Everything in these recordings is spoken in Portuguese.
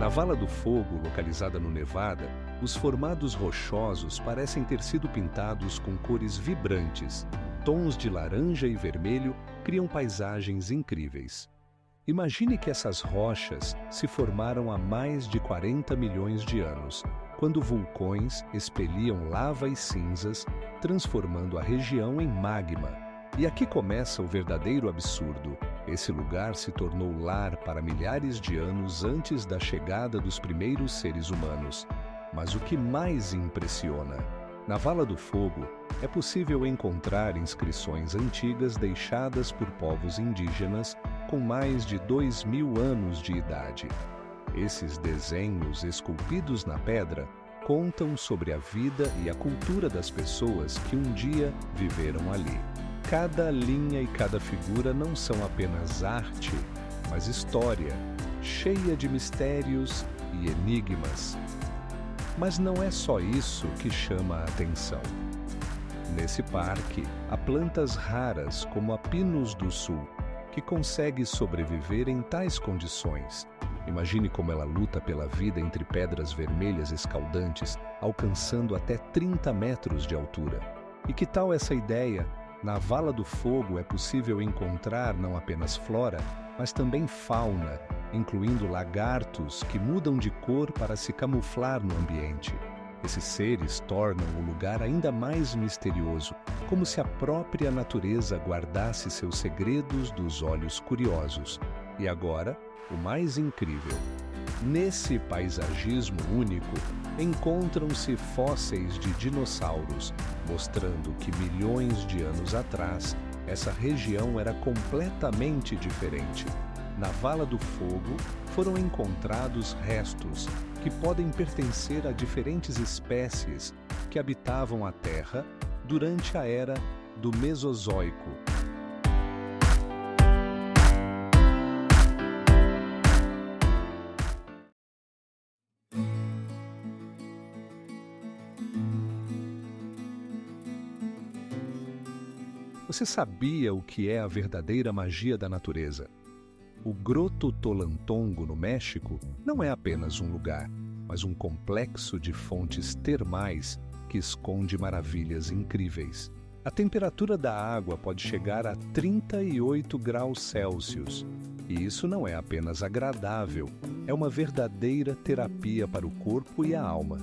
Na Vala do Fogo, localizada no Nevada, os formados rochosos parecem ter sido pintados com cores vibrantes. Tons de laranja e vermelho criam paisagens incríveis. Imagine que essas rochas se formaram há mais de 40 milhões de anos, quando vulcões expeliam lava e cinzas, transformando a região em magma. E aqui começa o verdadeiro absurdo. Esse lugar se tornou lar para milhares de anos antes da chegada dos primeiros seres humanos. Mas o que mais impressiona? Na Vala do Fogo, é possível encontrar inscrições antigas deixadas por povos indígenas com mais de 2.000 anos de idade. Esses desenhos esculpidos na pedra contam sobre a vida e a cultura das pessoas que um dia viveram ali. Cada linha e cada figura não são apenas arte, mas história, cheia de mistérios e enigmas. Mas não é só isso que chama a atenção. Nesse parque, há plantas raras como a Pinus do Sul, que consegue sobreviver em tais condições. Imagine como ela luta pela vida entre pedras vermelhas escaldantes, alcançando até 30 metros de altura. E que tal essa ideia? Na Vala do Fogo é possível encontrar não apenas flora, mas também fauna, incluindo lagartos que mudam de cor para se camuflar no ambiente. Esses seres tornam o lugar ainda mais misterioso, como se a própria natureza guardasse seus segredos dos olhos curiosos. E agora, o mais incrível. Nesse paisagismo único, encontram-se fósseis de dinossauros, mostrando que milhões de anos atrás, essa região era completamente diferente. Na Vala do Fogo, foram encontrados restos que podem pertencer a diferentes espécies que habitavam a Terra durante a Era do Mesozoico. Você sabia o que é a verdadeira magia da natureza? O Grotto Tolantongo, no México, não é apenas um lugar, mas um complexo de fontes termais que esconde maravilhas incríveis. A temperatura da água pode chegar a 38 graus Celsius. E isso não é apenas agradável, é uma verdadeira terapia para o corpo e a alma.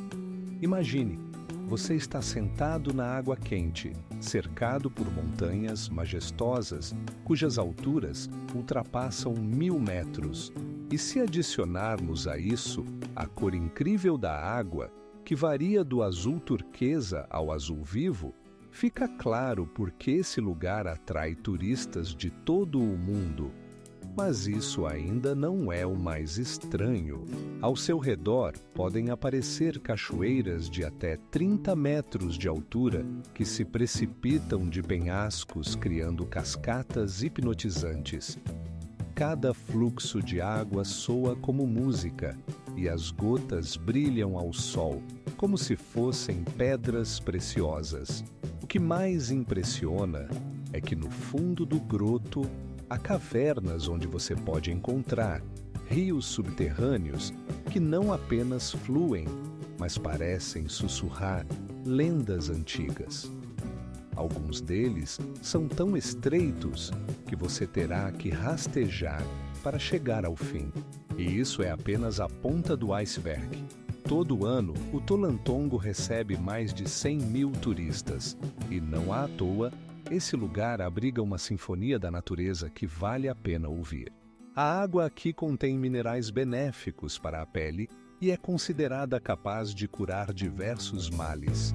Imagine, você está sentado na água quente, cercado por montanhas majestosas, cujas alturas ultrapassam 1.000 metros. E se adicionarmos a isso a cor incrível da água, que varia do azul turquesa ao azul vivo, fica claro por que esse lugar atrai turistas de todo o mundo. Mas isso ainda não é o mais estranho. Ao seu redor podem aparecer cachoeiras de até 30 metros de altura que se precipitam de penhascos, criando cascatas hipnotizantes. Cada fluxo de água soa como música e as gotas brilham ao sol, como se fossem pedras preciosas. O que mais impressiona é que no fundo do groto há cavernas onde você pode encontrar rios subterrâneos que não apenas fluem, mas parecem sussurrar lendas antigas. Alguns deles são tão estreitos que você terá que rastejar para chegar ao fim. E isso é apenas a ponta do iceberg. Todo ano, o Tolantongo recebe mais de 100.000 turistas. E não à toa, esse lugar abriga uma sinfonia da natureza que vale a pena ouvir. A água aqui contém minerais benéficos para a pele e é considerada capaz de curar diversos males.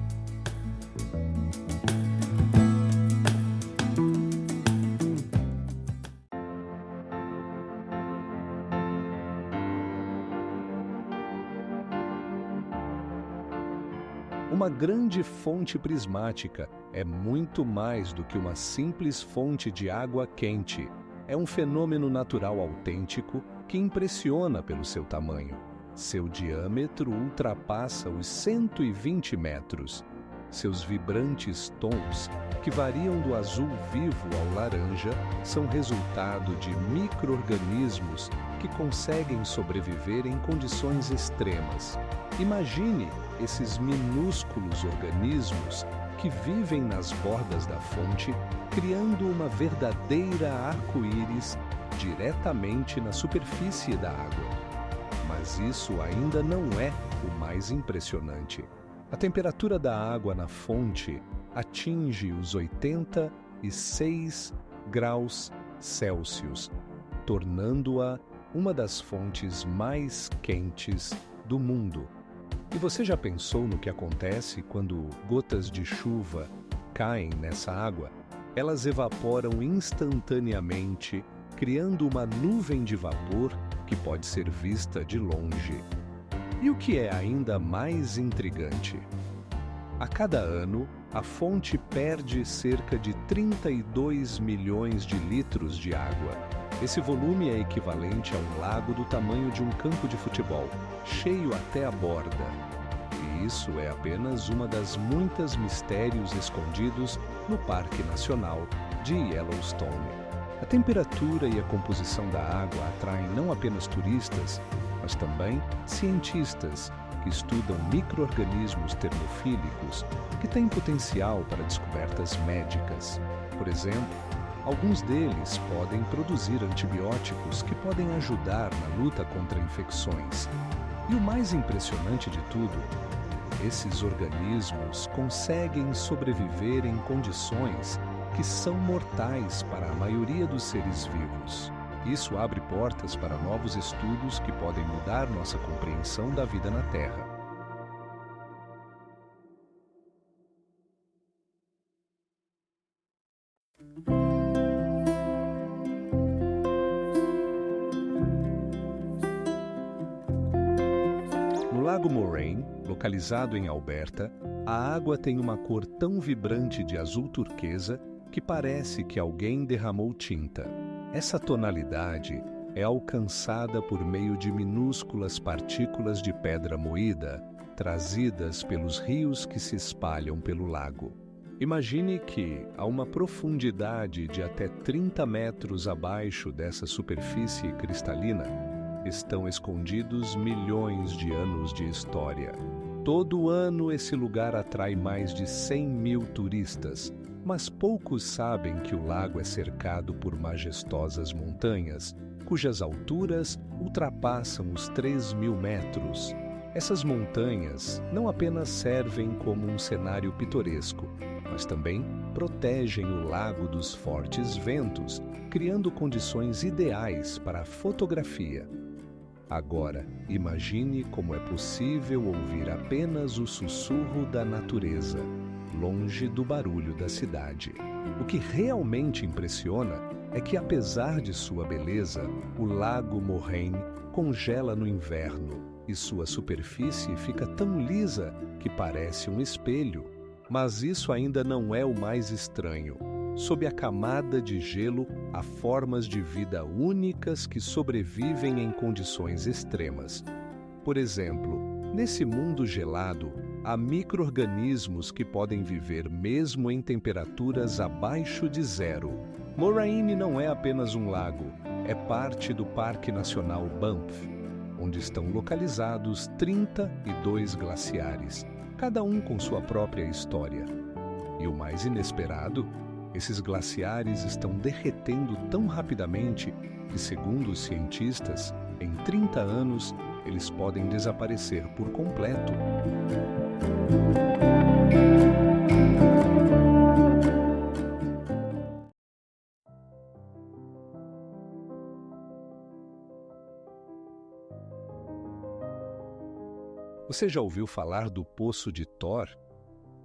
Uma grande fonte prismática é muito mais do que uma simples fonte de água quente. É um fenômeno natural autêntico que impressiona pelo seu tamanho. Seu diâmetro ultrapassa os 120 metros. Seus vibrantes tons, que variam do azul vivo ao laranja, são resultado de micro-organismos que conseguem sobreviver em condições extremas. Imagine esses minúsculos organismos que vivem nas bordas da fonte, criando uma verdadeira arco-íris diretamente na superfície da água. Mas isso ainda não é o mais impressionante. A temperatura da água na fonte atinge os 86 graus Celsius, tornando-a uma das fontes mais quentes do mundo. E você já pensou no que acontece quando gotas de chuva caem nessa água? Elas evaporam instantaneamente, criando uma nuvem de vapor que pode ser vista de longe. E o que é ainda mais intrigante? A cada ano, a fonte perde cerca de 32 milhões de litros de água. Esse volume é equivalente a um lago do tamanho de um campo de futebol, cheio até a borda. E isso é apenas uma das muitos mistérios escondidos no Parque Nacional de Yellowstone. A temperatura e a composição da água atraem não apenas turistas, mas também cientistas que estudam micro-organismos termofílicos que têm potencial para descobertas médicas. Por exemplo, alguns deles podem produzir antibióticos que podem ajudar na luta contra infecções. E o mais impressionante de tudo, esses organismos conseguem sobreviver em condições que são mortais para a maioria dos seres vivos. Isso abre portas para novos estudos que podem mudar nossa compreensão da vida na Terra. No Lago Moraine, localizado em Alberta, a água tem uma cor tão vibrante de azul turquesa que parece que alguém derramou tinta. Essa tonalidade é alcançada por meio de minúsculas partículas de pedra moída, trazidas pelos rios que se espalham pelo lago. Imagine que, a uma profundidade de até 30 metros abaixo dessa superfície cristalina, estão escondidos milhões de anos de história. Todo ano esse lugar atrai mais de 100 mil turistas, mas poucos sabem que o lago é cercado por majestosas montanhas, cujas alturas ultrapassam os 3.000 metros. Essas montanhas não apenas servem como um cenário pitoresco, mas também protegem o lago dos fortes ventos, criando condições ideais para a fotografia. Agora, imagine como é possível ouvir apenas o sussurro da natureza, longe do barulho da cidade. O que realmente impressiona é que, apesar de sua beleza, o Lago Moraine congela no inverno e sua superfície fica tão lisa que parece um espelho. Mas isso ainda não é o mais estranho. Sob a camada de gelo, há formas de vida únicas que sobrevivem em condições extremas. Por exemplo, nesse mundo gelado, há micro-organismos que podem viver mesmo em temperaturas abaixo de zero. Moraine não é apenas um lago, é parte do Parque Nacional Banff, onde estão localizados 32 glaciares, cada um com sua própria história. E o mais inesperado, esses glaciares estão derretendo tão rapidamente que, segundo os cientistas, em 30 anos, eles podem desaparecer por completo. Você já ouviu falar do Poço de Thor?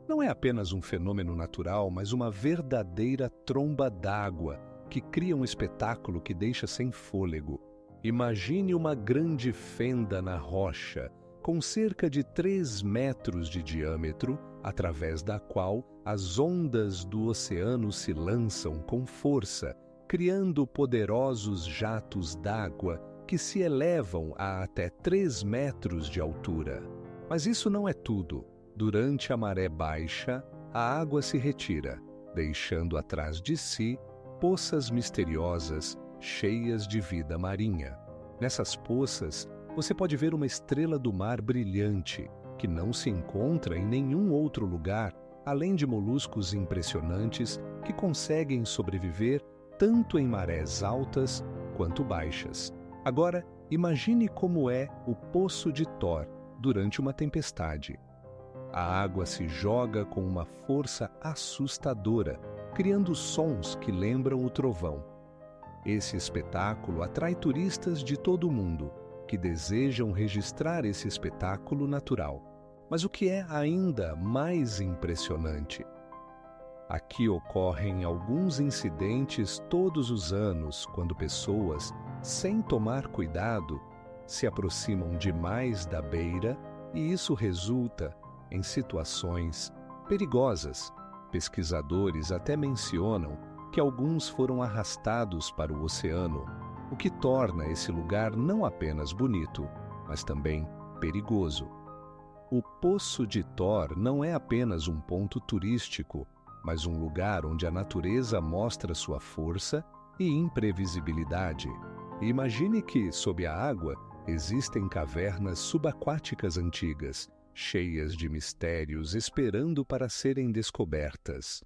Não é apenas um fenômeno natural, mas uma verdadeira tromba d'água que cria um espetáculo que deixa sem fôlego. Imagine uma grande fenda na rocha, com cerca de 3 metros de diâmetro, através da qual as ondas do oceano se lançam com força, criando poderosos jatos d'água que se elevam a até 3 metros de altura. Mas isso não é tudo. Durante a maré baixa, a água se retira, deixando atrás de si poças misteriosas cheias de vida marinha. Nessas poças, você pode ver uma estrela do mar brilhante, que não se encontra em nenhum outro lugar, além de moluscos impressionantes que conseguem sobreviver tanto em marés altas quanto baixas. Agora, imagine como é o Poço de Thor durante uma tempestade. A água se joga com uma força assustadora, criando sons que lembram o trovão. Esse espetáculo atrai turistas de todo o mundo, que desejam registrar esse espetáculo natural. Mas o que é ainda mais impressionante? Aqui ocorrem alguns incidentes todos os anos quando pessoas, sem tomar cuidado, se aproximam demais da beira e isso resulta em situações perigosas. Pesquisadores até mencionam que alguns foram arrastados para o oceano, o que torna esse lugar não apenas bonito, mas também perigoso. O Poço de Thor não é apenas um ponto turístico, mas um lugar onde a natureza mostra sua força e imprevisibilidade. E imagine que, sob a água, existem cavernas subaquáticas antigas, cheias de mistérios esperando para serem descobertas.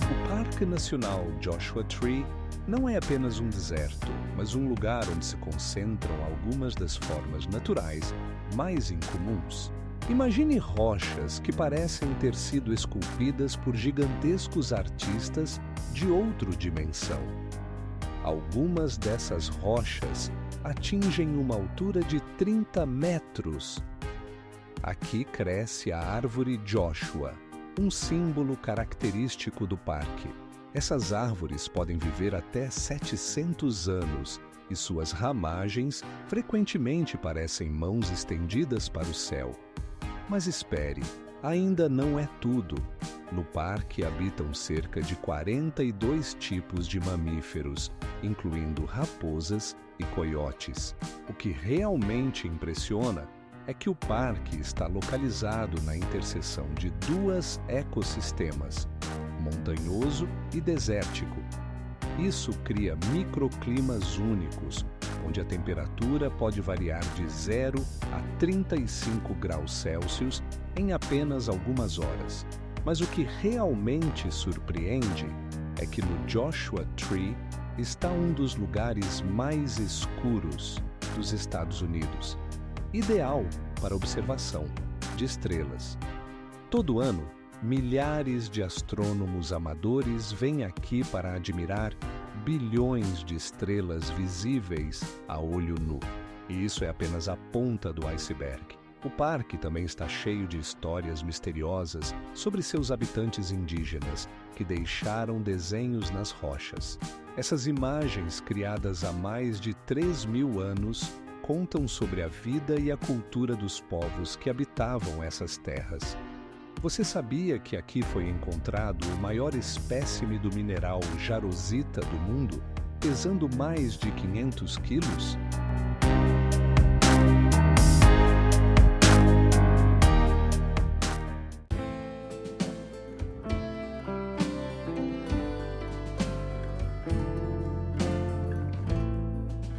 O Parque Nacional Joshua Tree não é apenas um deserto, mas um lugar onde se concentram algumas das formas naturais mais incomuns. Imagine rochas que parecem ter sido esculpidas por gigantescos artistas de outra dimensão. Algumas dessas rochas atingem uma altura de 30 metros. Aqui cresce a árvore Joshua, um símbolo característico do parque. Essas árvores podem viver até 700 anos e suas ramagens frequentemente parecem mãos estendidas para o céu. Mas espere, ainda não é tudo. No parque habitam cerca de 42 tipos de mamíferos, incluindo raposas e coiotes. O que realmente impressiona é que o parque está localizado na interseção de dois ecossistemas, montanhoso e desértico. Isso cria microclimas únicos, onde a temperatura pode variar de 0 a 35 graus Celsius em apenas algumas horas. Mas o que realmente surpreende é que no Joshua Tree está um dos lugares mais escuros dos Estados Unidos, ideal para observação de estrelas. Todo ano, milhares de astrônomos amadores vêm aqui para admirar bilhões de estrelas visíveis a olho nu. E isso é apenas a ponta do iceberg. O parque também está cheio de histórias misteriosas sobre seus habitantes indígenas, que deixaram desenhos nas rochas. Essas imagens, criadas há mais de 3.000 anos, contam sobre a vida e a cultura dos povos que habitavam essas terras. Você sabia que aqui foi encontrado o maior espécime do mineral jarosita do mundo, pesando mais de 500 quilos?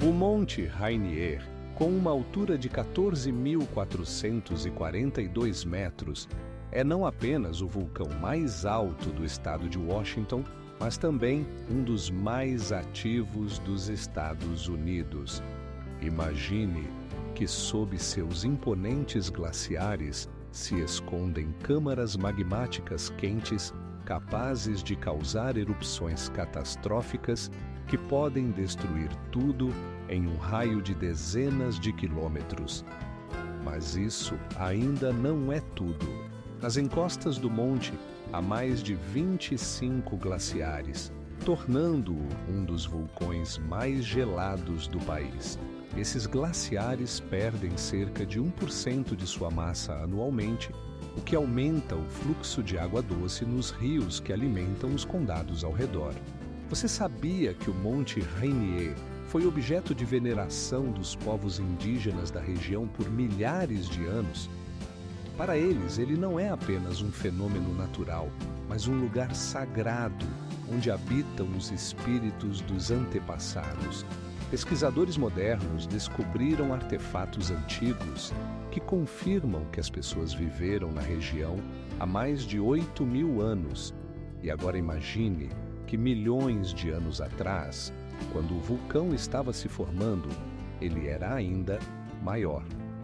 O Monte Rainier, com uma altura de 14.442 metros, é não apenas o vulcão mais alto do estado de Washington, mas também um dos mais ativos dos Estados Unidos. Imagine que sob seus imponentes glaciares se escondem câmaras magmáticas quentes capazes de causar erupções catastróficas que podem destruir tudo em um raio de dezenas de quilômetros. Mas isso ainda não é tudo. Nas encostas do monte há mais de 25 glaciares, tornando-o um dos vulcões mais gelados do país. Esses glaciares perdem cerca de 1% de sua massa anualmente o que aumenta o fluxo de água doce nos rios que alimentam os condados ao redor. Você sabia que o Monte Rainier foi objeto de veneração dos povos indígenas da região por milhares de anos? Para eles, ele não é apenas um fenômeno natural, mas um lugar sagrado, onde habitam os espíritos dos antepassados. Pesquisadores modernos descobriram artefatos antigos que confirmam que as pessoas viveram na região há mais de 8.000 anos. E agora imagine que milhões de anos atrás, quando o vulcão estava se formando, ele era ainda maior.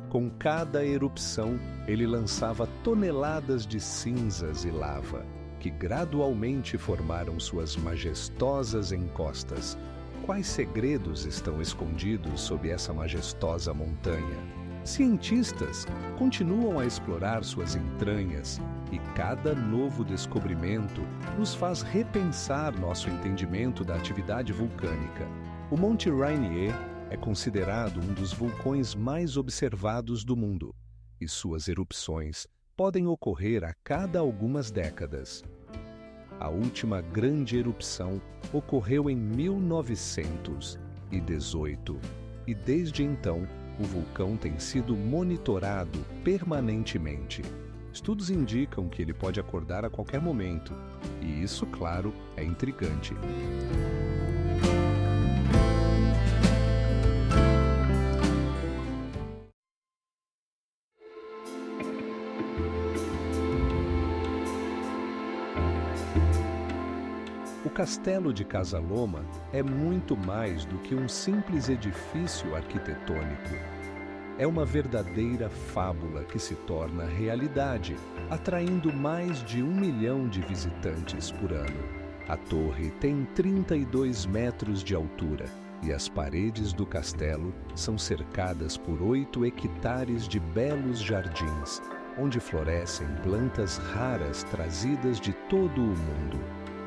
Com cada erupção, ele lançava toneladas de cinzas e lava, que gradualmente formaram suas majestosas encostas. Quais segredos estão escondidos sob essa majestosa montanha? Cientistas continuam a explorar suas entranhas e cada novo descobrimento nos faz repensar nosso entendimento da atividade vulcânica. O Monte Rainier é considerado um dos vulcões mais observados do mundo, e suas erupções podem ocorrer a cada algumas décadas. A última grande erupção ocorreu em 1918, e desde então o vulcão tem sido monitorado permanentemente. Estudos indicam que ele pode acordar a qualquer momento, e isso, claro, é intrigante. O Castelo de Casa Loma é muito mais do que um simples edifício arquitetônico. É uma verdadeira fábula que se torna realidade, atraindo mais de 1 milhão de visitantes por ano. A torre tem 32 metros de altura e as paredes do castelo são cercadas por 8 hectares de belos jardins, onde florescem plantas raras trazidas de todo o mundo.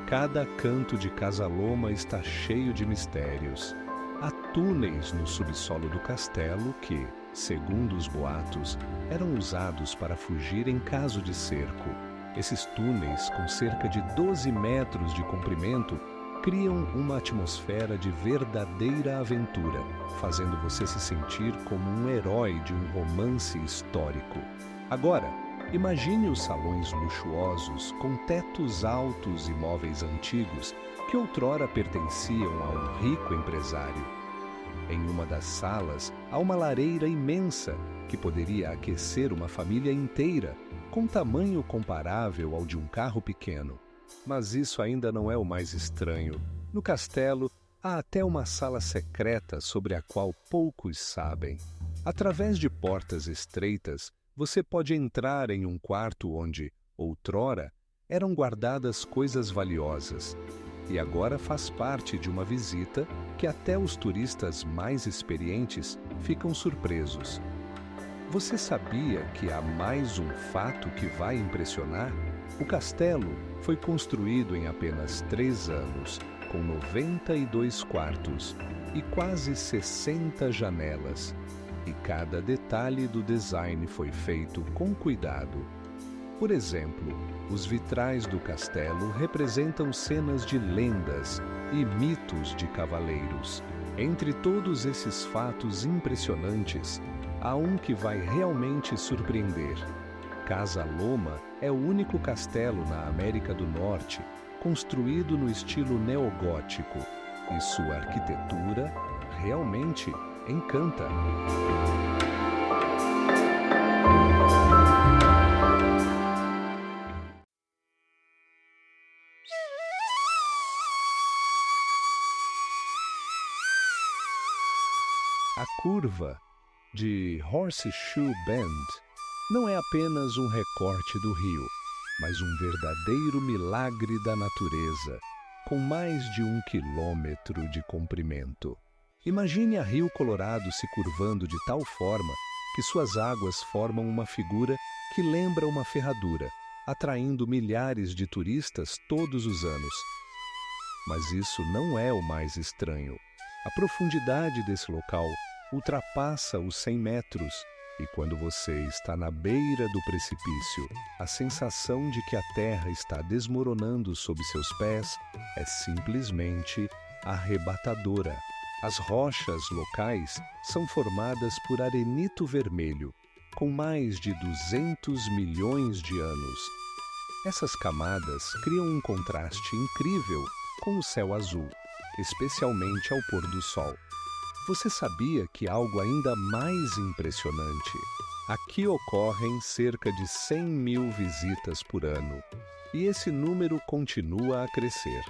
Cada canto de Casa Loma está cheio de mistérios. Há túneis no subsolo do castelo que, segundo os boatos, eram usados para fugir em caso de cerco. Esses túneis, com cerca de 12 metros de comprimento, criam uma atmosfera de verdadeira aventura, fazendo você se sentir como um herói de um romance histórico. Agora, imagine os salões luxuosos, com tetos altos e móveis antigos que outrora pertenciam a um rico empresário. Em uma das salas, há uma lareira imensa que poderia aquecer uma família inteira, com tamanho comparável ao de um carro pequeno. Mas isso ainda não é o mais estranho. No castelo, há até uma sala secreta sobre a qual poucos sabem. Através de portas estreitas, você pode entrar em um quarto onde, outrora, eram guardadas coisas valiosas, e agora faz parte de uma visita que até os turistas mais experientes ficam surpresos. Você sabia que há mais um fato que vai impressionar? O castelo foi construído em apenas 3 anos, com 92 quartos e quase 60 janelas. E cada detalhe do design foi feito com cuidado. Por exemplo, os vitrais do castelo representam cenas de lendas e mitos de cavaleiros. Entre todos esses fatos impressionantes, há um que vai realmente surpreender. Casa Loma é o único castelo na América do Norte construído no estilo neogótico, e sua arquitetura realmente encanta. A curva de Horseshoe Bend não é apenas um recorte do rio, mas um verdadeiro milagre da natureza, com mais de 1 quilômetro de comprimento. Imagine a Rio Colorado se curvando de tal forma que suas águas formam uma figura que lembra uma ferradura, atraindo milhares de turistas todos os anos. Mas isso não é o mais estranho. A profundidade desse local ultrapassa os 100 metros E quando você está na beira do precipício, a sensação de que a terra está desmoronando sob seus pés é simplesmente arrebatadora. As rochas locais são formadas por arenito vermelho, com mais de 200 milhões de anos. Essas camadas criam um contraste incrível com o céu azul, especialmente ao pôr do sol. Você sabia que algo ainda mais impressionante? Aqui ocorrem cerca de 100 mil visitas por ano, e esse número continua a crescer.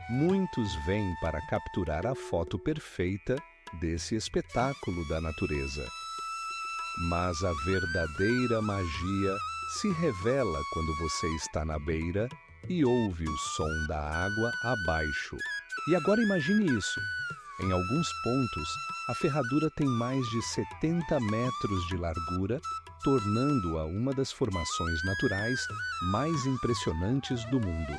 Muitos vêm para capturar a foto perfeita desse espetáculo da natureza. Mas a verdadeira magia se revela quando você está na beira e ouve o som da água abaixo. E agora imagine isso. Em alguns pontos, a ferradura tem mais de 70 metros de largura, tornando-a uma das formações naturais mais impressionantes do mundo.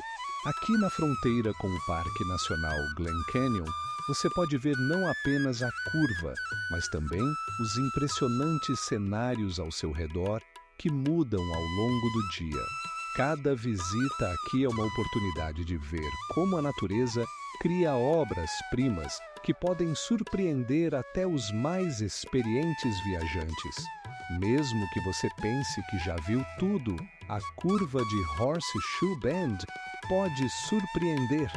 Aqui na fronteira com o Parque Nacional Glen Canyon, você pode ver não apenas a curva, mas também os impressionantes cenários ao seu redor que mudam ao longo do dia. Cada visita aqui é uma oportunidade de ver como a natureza cria obras-primas que podem surpreender até os mais experientes viajantes. Mesmo que você pense que já viu tudo, a curva de Horseshoe Bend pode surpreender.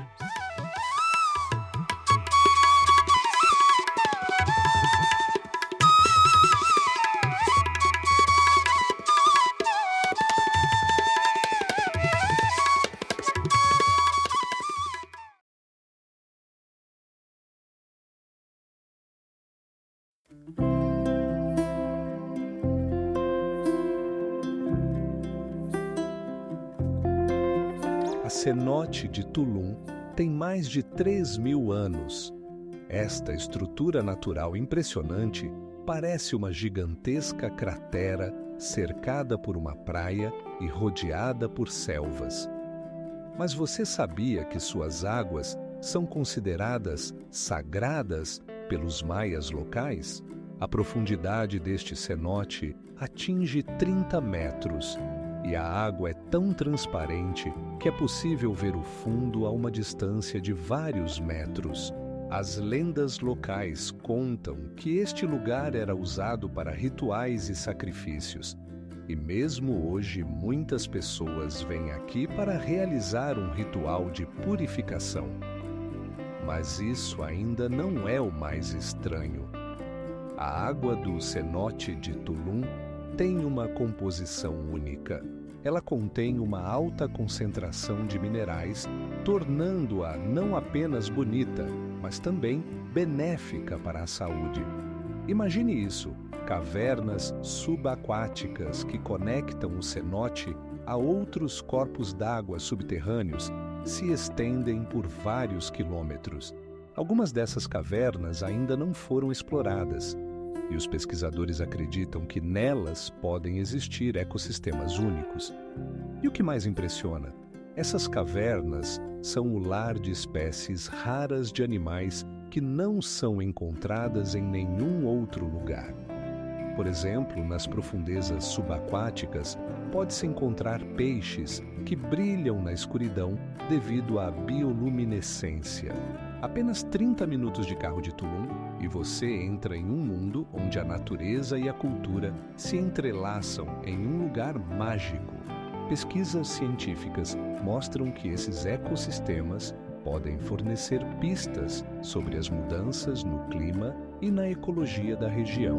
A cenote de Tulum tem mais de 3.000 anos. Esta estrutura natural impressionante parece uma gigantesca cratera cercada por uma praia e rodeada por selvas. Mas você sabia que suas águas são consideradas sagradas pelos maias locais? A profundidade deste cenote atinge 30 metros. E a água é tão transparente que é possível ver o fundo a uma distância de vários metros. As lendas locais contam que este lugar era usado para rituais e sacrifícios. E mesmo hoje, muitas pessoas vêm aqui para realizar um ritual de purificação. Mas isso ainda não é o mais estranho. A água do cenote de Tulum tem uma composição única. Ela contém uma alta concentração de minerais, tornando-a não apenas bonita, mas também benéfica para a saúde. Imagine isso, cavernas subaquáticas que conectam o cenote a outros corpos d'água subterrâneos se estendem por vários quilômetros. Algumas dessas cavernas ainda não foram exploradas, e os pesquisadores acreditam que nelas podem existir ecossistemas únicos. E o que mais impressiona? Essas cavernas são o lar de espécies raras de animais que não são encontradas em nenhum outro lugar. Por exemplo, nas profundezas subaquáticas, pode-se encontrar peixes que brilham na escuridão devido à bioluminescência. Apenas 30 minutos de carro de Tulum e você entra em um mundo onde a natureza e a cultura se entrelaçam em um lugar mágico. Pesquisas científicas mostram que esses ecossistemas podem fornecer pistas sobre as mudanças no clima e na ecologia da região.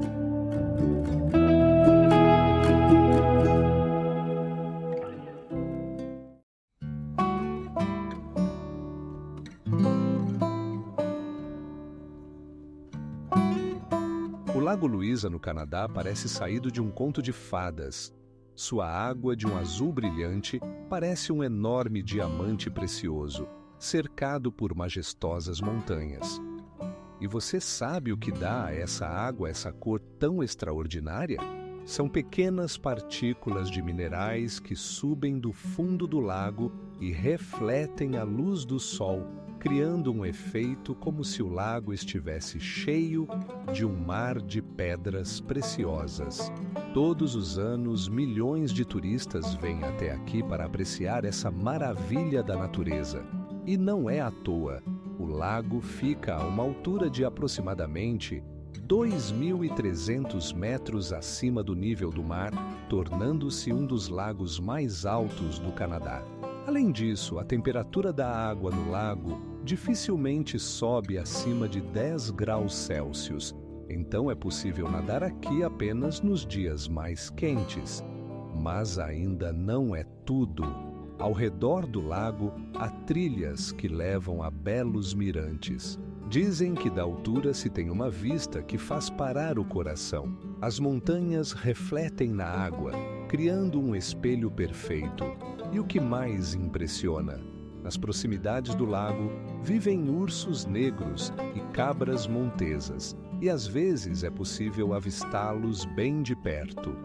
O Lago Luísa, no Canadá, parece saído de um conto de fadas. Sua água, de um azul brilhante, parece um enorme diamante precioso, cercado por majestosas montanhas. E você sabe o que dá a essa água essa cor tão extraordinária? São pequenas partículas de minerais que subem do fundo do lago e refletem a luz do sol, criando um efeito como se o lago estivesse cheio de um mar de pedras preciosas. Todos os anos, milhões de turistas vêm até aqui para apreciar essa maravilha da natureza. E não é à toa. O lago fica a uma altura de aproximadamente 2.300 metros acima do nível do mar, tornando-se um dos lagos mais altos do Canadá. Além disso, a temperatura da água no lago dificilmente sobe acima de 10 graus Celsius, então é possível nadar aqui apenas nos dias mais quentes. Mas ainda não é tudo. Ao redor do lago há trilhas que levam a belos mirantes. Dizem que da altura se tem uma vista que faz parar o coração. As montanhas refletem na água, criando um espelho perfeito. E o que mais impressiona? Nas proximidades do lago vivem ursos negros e cabras montesas, e às vezes é possível avistá-los bem de perto.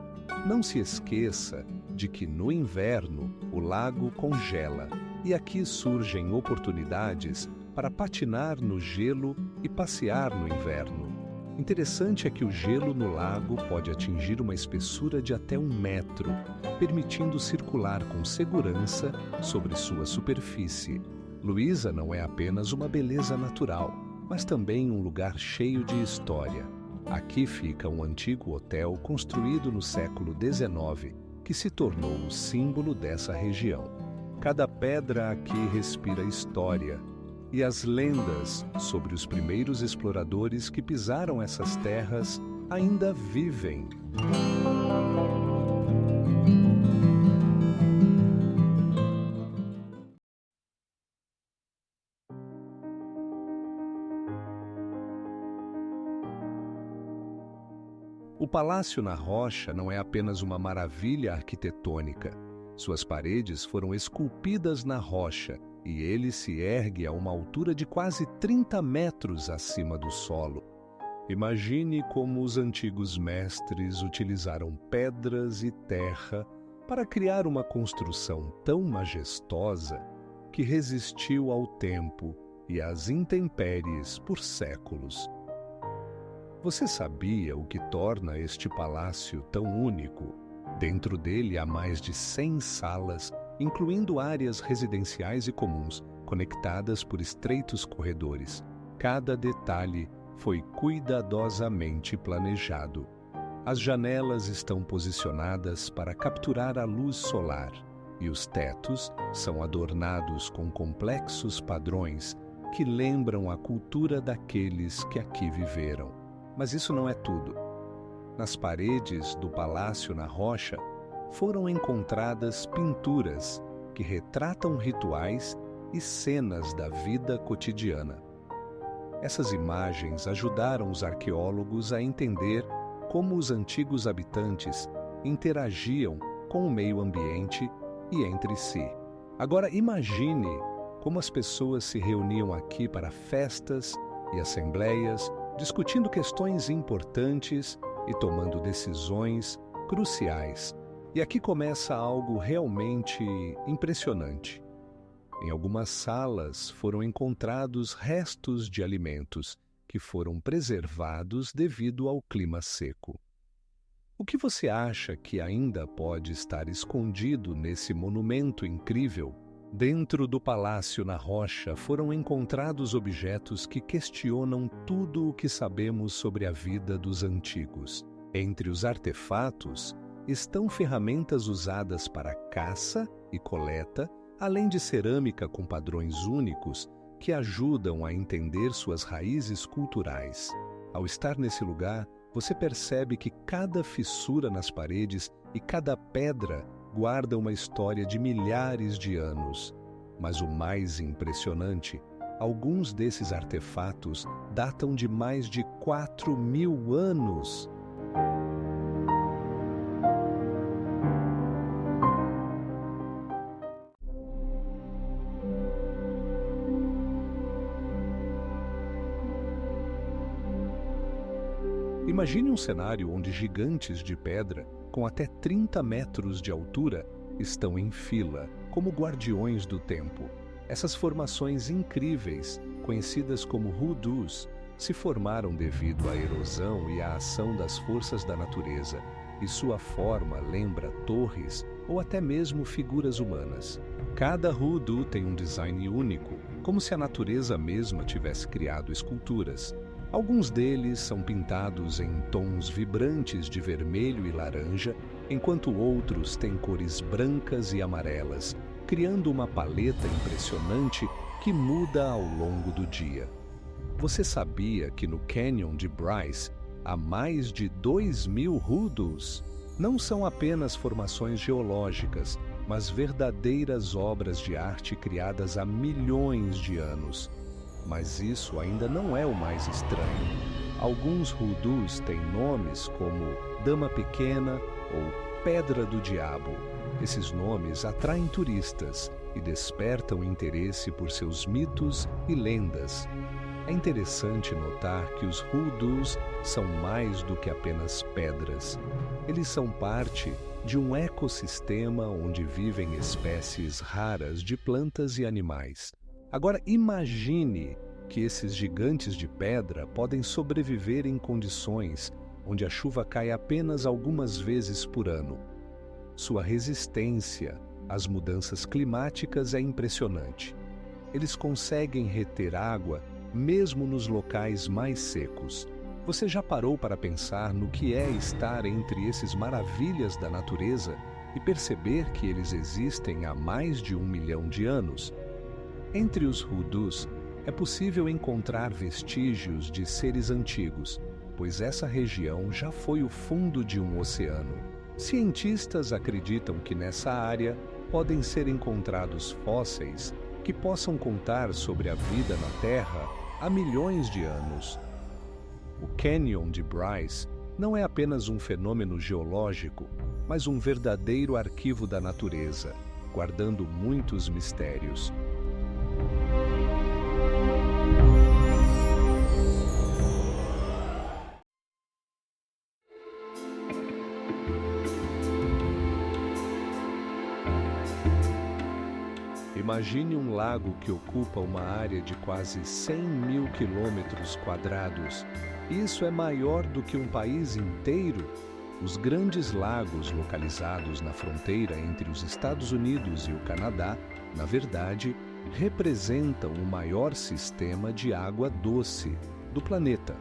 Não se esqueça de que no inverno o lago congela, e aqui surgem oportunidades para patinar no gelo e passear no inverno. Interessante é que o gelo no lago pode atingir uma espessura de até 1 metro, permitindo circular com segurança sobre sua superfície. Luísa não é apenas uma beleza natural, mas também um lugar cheio de história. Aqui fica um antigo hotel construído no século XIX, que se tornou o símbolo dessa região. Cada pedra aqui respira história, e as lendas sobre os primeiros exploradores que pisaram essas terras ainda vivem. O Palácio na Rocha não é apenas uma maravilha arquitetônica. Suas paredes foram esculpidas na rocha e ele se ergue a uma altura de quase 30 metros acima do solo. Imagine como os antigos mestres utilizaram pedras e terra para criar uma construção tão majestosa que resistiu ao tempo e às intempéries por séculos. Você sabia o que torna este palácio tão único? Dentro dele há mais de 100 salas, incluindo áreas residenciais e comuns, conectadas por estreitos corredores. Cada detalhe foi cuidadosamente planejado. As janelas estão posicionadas para capturar a luz solar, e os tetos são adornados com complexos padrões que lembram a cultura daqueles que aqui viveram. Mas isso não é tudo. Nas paredes do Palácio na Rocha foram encontradas pinturas que retratam rituais e cenas da vida cotidiana. Essas imagens ajudaram os arqueólogos a entender como os antigos habitantes interagiam com o meio ambiente e entre si. Agora imagine como as pessoas se reuniam aqui para festas e assembleias, discutindo questões importantes e tomando decisões cruciais. E aqui começa algo realmente impressionante. Em algumas salas foram encontrados restos de alimentos que foram preservados devido ao clima seco. O que você acha que ainda pode estar escondido nesse monumento incrível? Dentro do Palácio na Rocha foram encontrados objetos que questionam tudo o que sabemos sobre a vida dos antigos. Entre os artefatos estão ferramentas usadas para caça e coleta, além de cerâmica com padrões únicos que ajudam a entender suas raízes culturais. Ao estar nesse lugar, você percebe que cada fissura nas paredes e cada pedra guarda uma história de milhares de anos. Mas o mais impressionante, alguns desses artefatos datam de mais de 4.000 anos. Imagine um cenário onde gigantes de pedra, com até 30 metros de altura, estão em fila, como guardiões do tempo. Essas formações incríveis, conhecidas como hoodoos, se formaram devido à erosão e à ação das forças da natureza, e sua forma lembra torres ou até mesmo figuras humanas. Cada hoodoo tem um design único, como se a natureza mesma tivesse criado esculturas. Alguns deles são pintados em tons vibrantes de vermelho e laranja, enquanto outros têm cores brancas e amarelas, criando uma paleta impressionante que muda ao longo do dia. Você sabia que no Canyon de Bryce há mais de 2.000 hoodoos? Não são apenas formações geológicas, mas verdadeiras obras de arte criadas há milhões de anos. Mas isso ainda não é o mais estranho. Alguns hoodoos têm nomes como Dama Pequena ou Pedra do Diabo. Esses nomes atraem turistas e despertam interesse por seus mitos e lendas. É interessante notar que os hoodoos são mais do que apenas pedras. Eles são parte de um ecossistema onde vivem espécies raras de plantas e animais. Agora imagine que esses gigantes de pedra podem sobreviver em condições onde a chuva cai apenas algumas vezes por ano. Sua resistência às mudanças climáticas é impressionante. Eles conseguem reter água mesmo nos locais mais secos. Você já parou para pensar no que é estar entre esses maravilhas da natureza e perceber que eles existem há mais de 1 milhão de anos? Entre os hoodoos, é possível encontrar vestígios de seres antigos, pois essa região já foi o fundo de um oceano. Cientistas acreditam que nessa área podem ser encontrados fósseis que possam contar sobre a vida na Terra há milhões de anos. O Canyon de Bryce não é apenas um fenômeno geológico, mas um verdadeiro arquivo da natureza, guardando muitos mistérios. Imagine um lago que ocupa uma área de quase 100.000 quilômetros quadrados. Isso é maior do que um país inteiro. Os grandes lagos localizados na fronteira entre os Estados Unidos e o Canadá, na verdade, representam o maior sistema de água doce do planeta.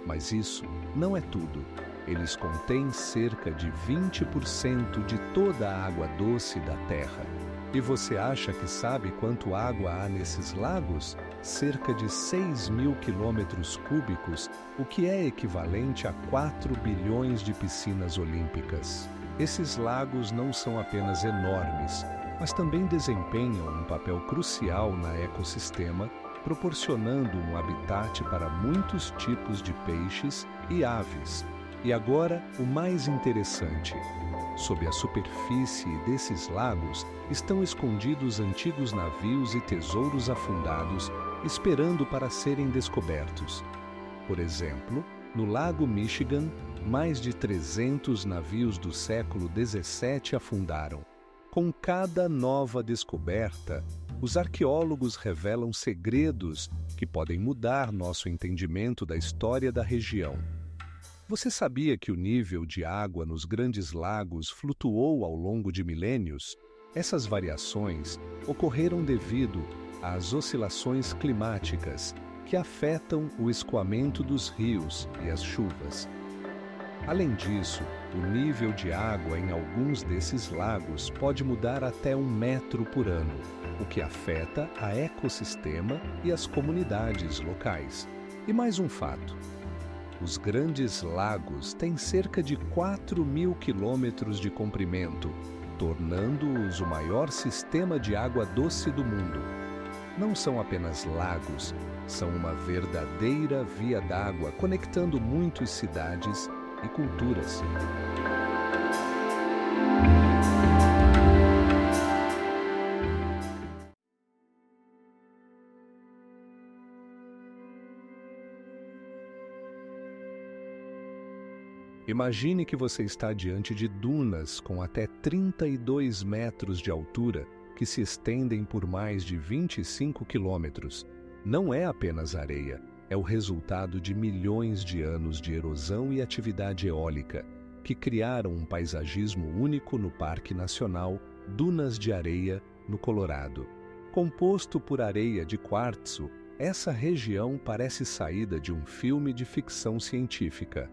Mas isso não é tudo. Eles contêm cerca de 20% de toda a água doce da Terra. E você acha que sabe quanto água há nesses lagos? Cerca de 6.000 quilômetros cúbicos, o que é equivalente a 4 bilhões de piscinas olímpicas. Esses lagos não são apenas enormes, mas também desempenham um papel crucial no ecossistema, proporcionando um habitat para muitos tipos de peixes e aves. E agora, o mais interessante. Sob a superfície desses lagos estão escondidos antigos navios e tesouros afundados, esperando para serem descobertos. Por exemplo, no Lago Michigan, mais de 300 navios do século XVII afundaram. Com cada nova descoberta, os arqueólogos revelam segredos que podem mudar nosso entendimento da história da região. Você sabia que o nível de água nos grandes lagos flutuou ao longo de milênios? Essas variações ocorreram devido às oscilações climáticas que afetam o escoamento dos rios e as chuvas. Além disso, o nível de água em alguns desses lagos pode mudar até 1 metro por ano, o que afeta a ecossistema e as comunidades locais. E mais um fato. Os grandes lagos têm cerca de 4.000 quilômetros de comprimento, tornando-os o maior sistema de água doce do mundo. Não são apenas lagos, são uma verdadeira via d'água conectando muitas cidades e culturas. Imagine que você está diante de dunas com até 32 metros de altura que se estendem por mais de 25 quilômetros, não é apenas areia, é o resultado de milhões de anos de erosão e atividade eólica, que criaram um paisagismo único no Parque Nacional Dunas de Areia, no Colorado. Composto por areia de quartzo, essa região parece saída de um filme de ficção científica.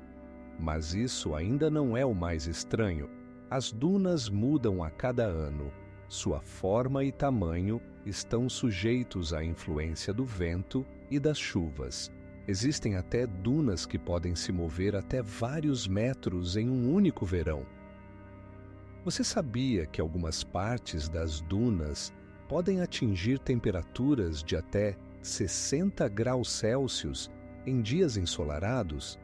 Mas isso ainda não é o mais estranho. As dunas mudam a cada ano. Sua forma e tamanho estão sujeitos à influência do vento e das chuvas. Existem até dunas que podem se mover até vários metros em um único verão. Você sabia que algumas partes das dunas podem atingir temperaturas de até 60 graus Celsius em dias ensolarados?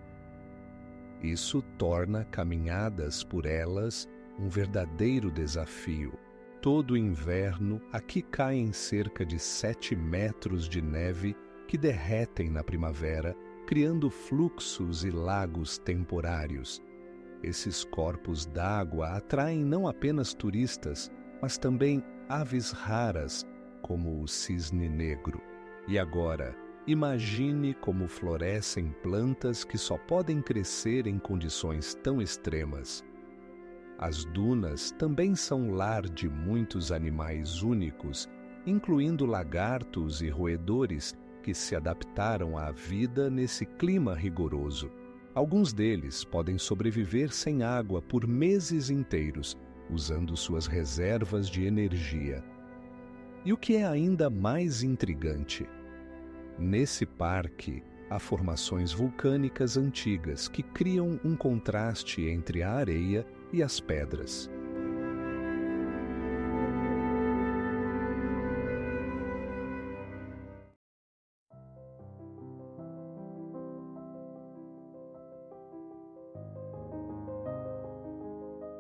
Isso torna caminhadas por elas um verdadeiro desafio. Todo inverno, aqui caem cerca de 7 metros de neve que derretem na primavera, criando fluxos e lagos temporários. Esses corpos d'água atraem não apenas turistas, mas também aves raras, como o cisne negro. E agora, imagine como florescem plantas que só podem crescer em condições tão extremas. As dunas também são lar de muitos animais únicos, incluindo lagartos e roedores que se adaptaram à vida nesse clima rigoroso. Alguns deles podem sobreviver sem água por meses inteiros, usando suas reservas de energia. E o que é ainda mais intrigante? Nesse parque, há formações vulcânicas antigas que criam um contraste entre a areia e as pedras.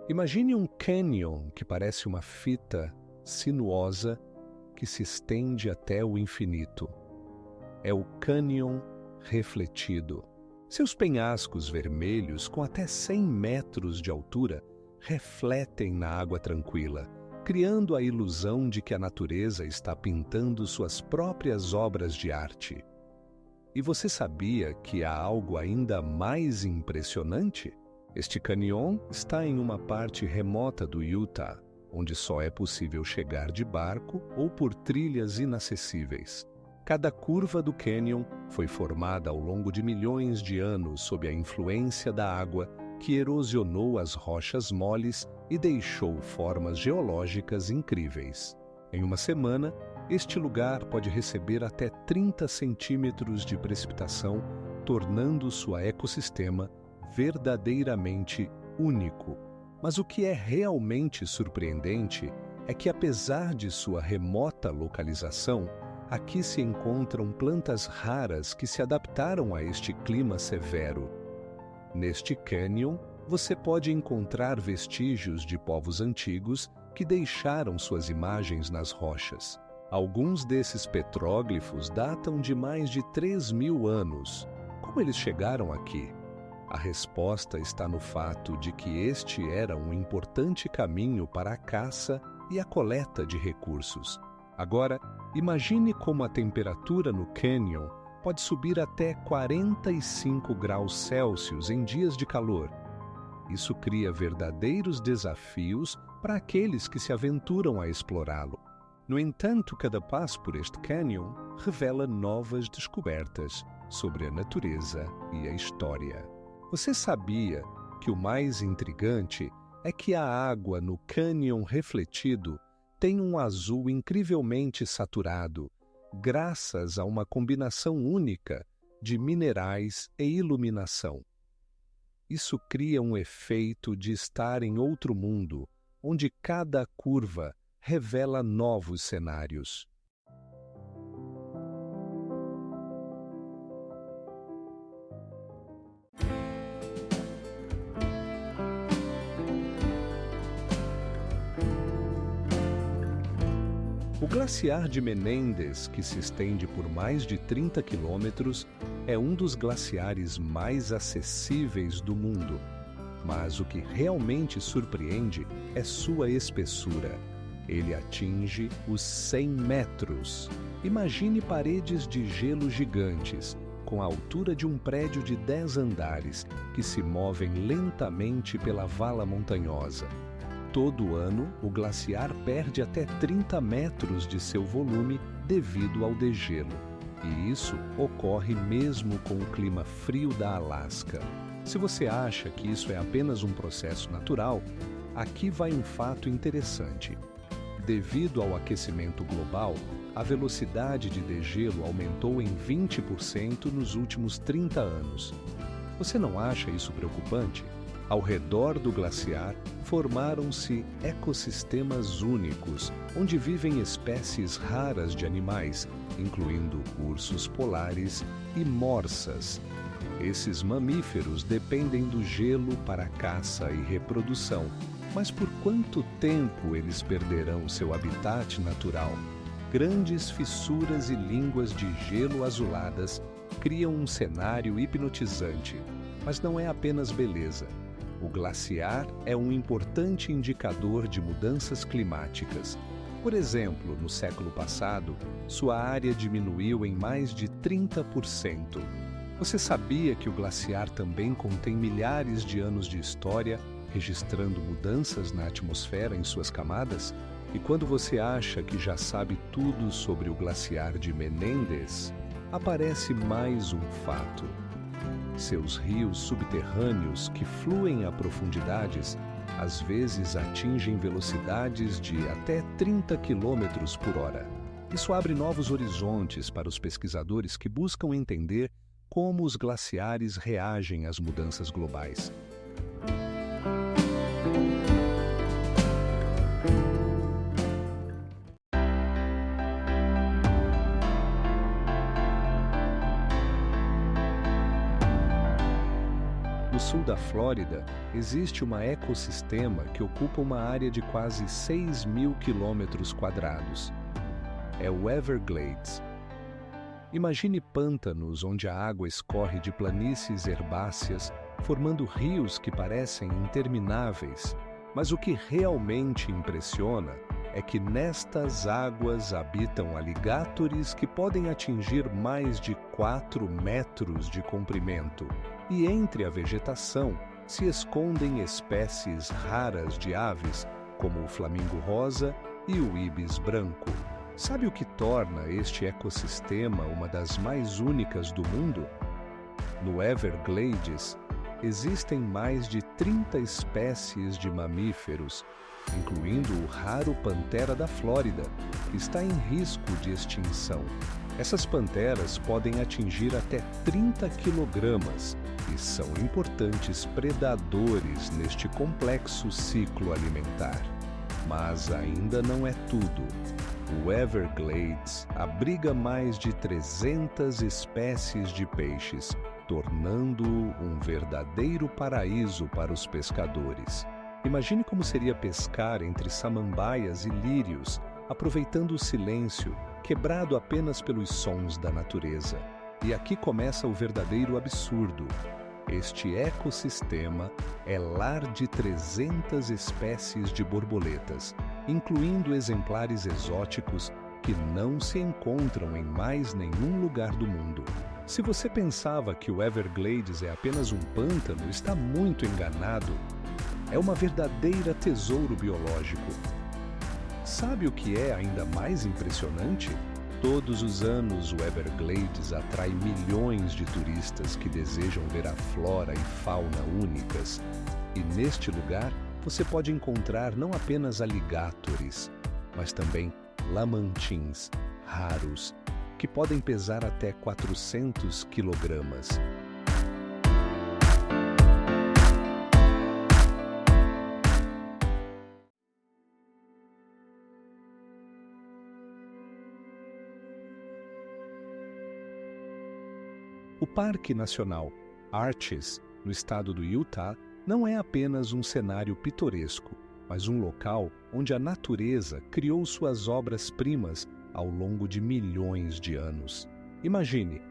Imagine um cânion que parece uma fita sinuosa que se estende até o infinito. É o cânion refletido. Seus penhascos vermelhos, com até 100 metros de altura, refletem na água tranquila, criando a ilusão de que a natureza está pintando suas próprias obras de arte. E você sabia que há algo ainda mais impressionante? Este canyon está em uma parte remota do Utah, onde só é possível chegar de barco ou por trilhas inacessíveis. Cada curva do cânion foi formada ao longo de milhões de anos sob a influência da água que erosionou as rochas moles e deixou formas geológicas incríveis. Em uma semana, este lugar pode receber até 30 centímetros de precipitação, tornando seu ecossistema verdadeiramente único. Mas o que é realmente surpreendente é que, apesar de sua remota localização, aqui se encontram plantas raras que se adaptaram a este clima severo. Neste cânion, você pode encontrar vestígios de povos antigos que deixaram suas imagens nas rochas. Alguns desses petróglifos datam de mais de 3.000 anos. Como eles chegaram aqui? A resposta está no fato de que este era um importante caminho para a caça e a coleta de recursos. Agora, imagine como a temperatura no cânion pode subir até 45 graus Celsius em dias de calor. Isso cria verdadeiros desafios para aqueles que se aventuram a explorá-lo. No entanto, cada passo por este cânion revela novas descobertas sobre a natureza e a história. Você sabia que o mais intrigante é que a água no cânion refletido tem um azul incrivelmente saturado, graças a uma combinação única de minerais e iluminação. Isso cria um efeito de estar em outro mundo, onde cada curva revela novos cenários. O glaciar de Menendez, que se estende por mais de 30 quilômetros, é um dos glaciares mais acessíveis do mundo. Mas o que realmente surpreende é sua espessura. Ele atinge os 100 metros. Imagine paredes de gelo gigantes, com a altura de um prédio de 10 andares, que se movem lentamente pela vala montanhosa. Todo ano, o glaciar perde até 30 metros de seu volume devido ao degelo. E isso ocorre mesmo com o clima frio da Alasca. Se você acha que isso é apenas um processo natural, aqui vai um fato interessante. Devido ao aquecimento global, a velocidade de degelo aumentou em 20% nos últimos 30 anos. Você não acha isso preocupante? Ao redor do glaciar, formaram-se ecossistemas únicos, onde vivem espécies raras de animais, incluindo ursos polares e morsas. Esses mamíferos dependem do gelo para caça e reprodução, mas por quanto tempo eles perderão seu habitat natural? Grandes fissuras e línguas de gelo azuladas criam um cenário hipnotizante, mas não é apenas beleza. O glaciar é um importante indicador de mudanças climáticas. Por exemplo, no século passado, sua área diminuiu em mais de 30%. Você sabia que o glaciar também contém milhares de anos de história, registrando mudanças na atmosfera em suas camadas? E quando você acha que já sabe tudo sobre o glaciar de Menendez, aparece mais um fato. Seus rios subterrâneos, que fluem a profundidades, às vezes atingem velocidades de até 30 km por hora. Isso abre novos horizontes para os pesquisadores que buscam entender como os glaciares reagem às mudanças globais. No sul da Flórida, existe um ecossistema que ocupa uma área de quase 6.000 km². É o Everglades. Imagine pântanos onde a água escorre de planícies herbáceas, formando rios que parecem intermináveis. Mas o que realmente impressiona é que nestas águas habitam alligatores que podem atingir mais de 4 metros de comprimento. E entre a vegetação se escondem espécies raras de aves, como o flamingo rosa e o ibis branco. Sabe o que torna este ecossistema uma das mais únicas do mundo? No Everglades, existem mais de 30 espécies de mamíferos, incluindo o raro pantera da Flórida, que está em risco de extinção. Essas panteras podem atingir até 30 quilogramas e são importantes predadores neste complexo ciclo alimentar. Mas ainda não é tudo. O Everglades abriga mais de 300 espécies de peixes, tornando-o um verdadeiro paraíso para os pescadores. Imagine como seria pescar entre samambaias e lírios, aproveitando o silêncio, quebrado apenas pelos sons da natureza. E aqui começa o verdadeiro absurdo. Este ecossistema é lar de 300 espécies de borboletas, incluindo exemplares exóticos que não se encontram em mais nenhum lugar do mundo. Se você pensava que o Everglades é apenas um pântano, está muito enganado. É uma verdadeira tesouro biológico. Sabe o que é ainda mais impressionante? Todos os anos, o Everglades atrai milhões de turistas que desejam ver a flora e fauna únicas. E neste lugar, você pode encontrar não apenas alligatores, mas também lamantins raros, que podem pesar até 400 quilogramas. O Parque Nacional Arches, no estado do Utah, não é apenas um cenário pitoresco, mas um local onde a natureza criou suas obras-primas ao longo de milhões de anos. Imagine,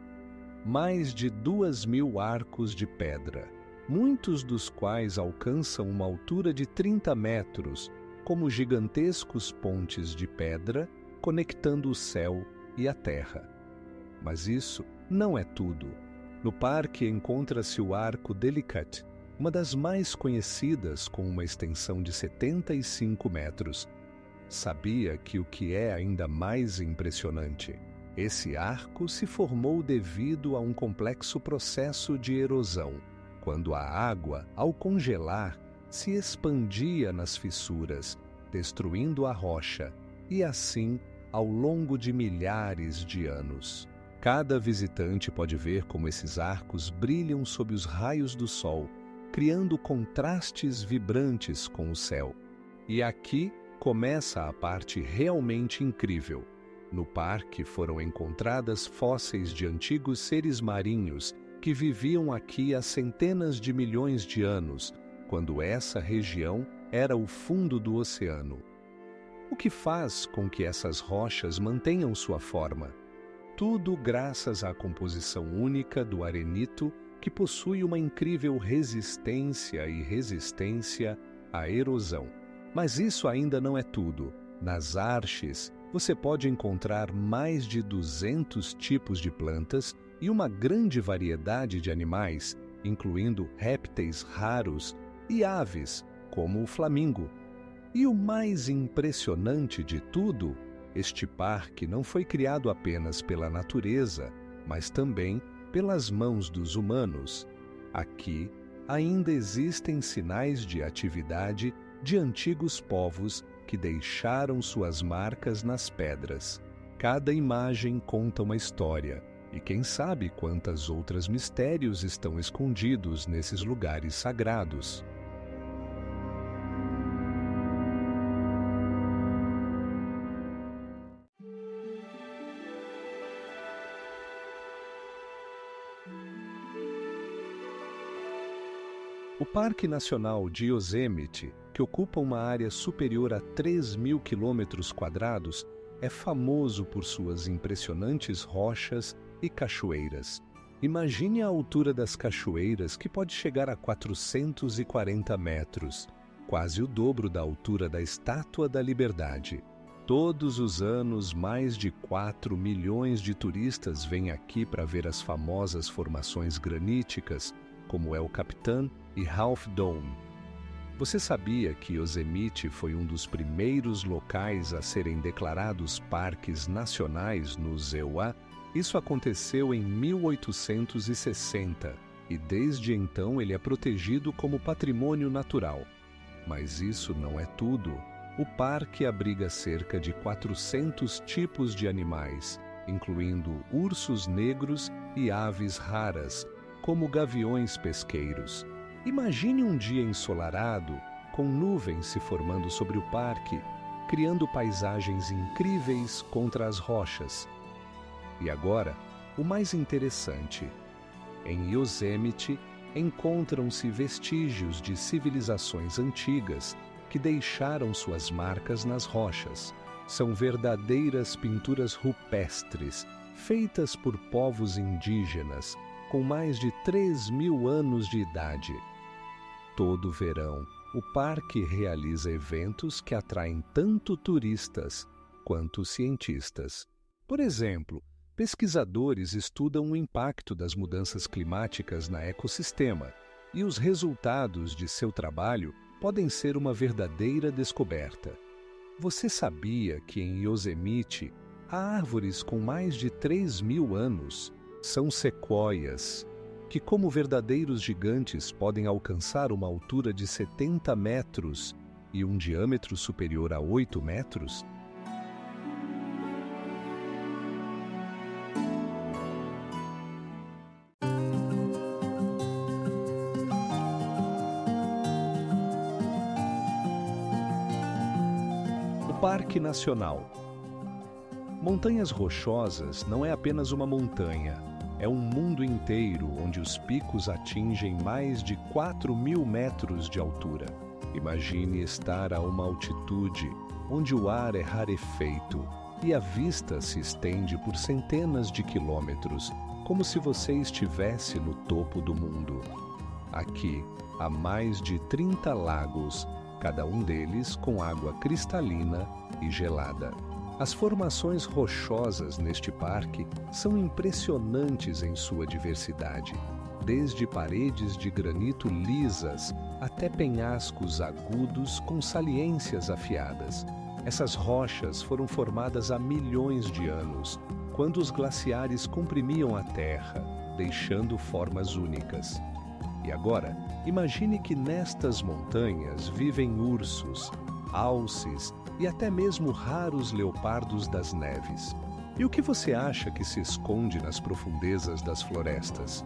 mais de 2.000 arcos de pedra, muitos dos quais alcançam uma altura de 30 metros, como gigantescos pontes de pedra conectando o céu e a terra. Mas isso não é tudo. No parque encontra-se o Arco Delicate, uma das mais conhecidas, com uma extensão de 75 metros. Sabia que o que é ainda mais impressionante? Esse arco se formou devido a um complexo processo de erosão, quando a água, ao congelar, se expandia nas fissuras, destruindo a rocha, e assim ao longo de milhares de anos. Cada visitante pode ver como esses arcos brilham sob os raios do sol, criando contrastes vibrantes com o céu. E aqui começa a parte realmente incrível. No parque foram encontradas fósseis de antigos seres marinhos que viviam aqui há centenas de milhões de anos, quando essa região era o fundo do oceano. O que faz com que essas rochas mantenham sua forma? Tudo graças à composição única do arenito, que possui uma incrível resistência e resistência à erosão. Mas isso ainda não é tudo. Nas Arches, você pode encontrar mais de 200 tipos de plantas e uma grande variedade de animais, incluindo répteis raros e aves, como o flamingo. E o mais impressionante de tudo, este parque não foi criado apenas pela natureza, mas também pelas mãos dos humanos. Aqui ainda existem sinais de atividade de antigos povos que deixaram suas marcas nas pedras. Cada imagem conta uma história, e quem sabe quantas outros mistérios estão escondidos nesses lugares sagrados. O Parque Nacional de Yosemite, que ocupa uma área superior a 3.000 km², é famoso por suas impressionantes rochas e cachoeiras. Imagine a altura das cachoeiras, que pode chegar a 440 metros, quase o dobro da altura da Estátua da Liberdade. Todos os anos, mais de 4 milhões de turistas vêm aqui para ver as famosas formações graníticas, como El Capitan e Half Dome. Você sabia que Yosemite foi um dos primeiros locais a serem declarados parques nacionais no ZEUA? Isso aconteceu em 1860 e desde então ele é protegido como patrimônio natural. Mas isso não é tudo. O parque abriga cerca de 400 tipos de animais, incluindo ursos negros e aves raras, como gaviões pesqueiros. Imagine um dia ensolarado, com nuvens se formando sobre o parque, criando paisagens incríveis contra as rochas. E agora, o mais interessante. Em Yosemite, encontram-se vestígios de civilizações antigas que deixaram suas marcas nas rochas. São verdadeiras pinturas rupestres, feitas por povos indígenas, com mais de 3.000 anos de idade. Todo verão, o parque realiza eventos que atraem tanto turistas quanto cientistas. Por exemplo, pesquisadores estudam o impacto das mudanças climáticas no ecossistema, e os resultados de seu trabalho podem ser uma verdadeira descoberta. Você sabia que em Yosemite há árvores com mais de 3.000 anos? São sequoias, que como verdadeiros gigantes podem alcançar uma altura de 70 metros e um diâmetro superior a 8 metros? O Parque Nacional. Montanhas Rochosas não é apenas uma montanha, é um mundo inteiro onde os picos atingem mais de 4.000 metros de altura. Imagine estar a uma altitude onde o ar é rarefeito e a vista se estende por centenas de quilômetros, como se você estivesse no topo do mundo. Aqui há mais de 30 lagos, cada um deles com água cristalina e gelada. As formações rochosas neste parque são impressionantes em sua diversidade, desde paredes de granito lisas até penhascos agudos com saliências afiadas. Essas rochas foram formadas há milhões de anos, quando os glaciares comprimiam a Terra, deixando formas únicas. E agora, imagine que nestas montanhas vivem ursos, alces e até mesmo raros leopardos das neves. E o que você acha que se esconde nas profundezas das florestas?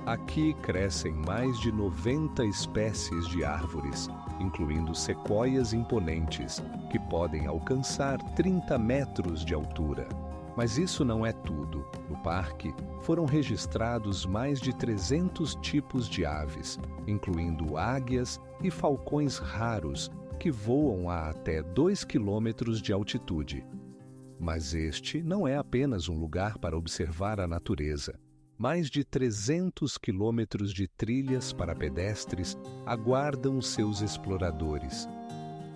Aqui crescem mais de 90 espécies de árvores, incluindo sequoias imponentes, que podem alcançar 30 metros de altura. Mas isso não é tudo. No parque, foram registrados mais de 300 tipos de aves, incluindo águias e falcões raros, que voam a até 2 quilômetros de altitude. Mas este não é apenas um lugar para observar a natureza. Mais de 300 quilômetros de trilhas para pedestres aguardam seus exploradores.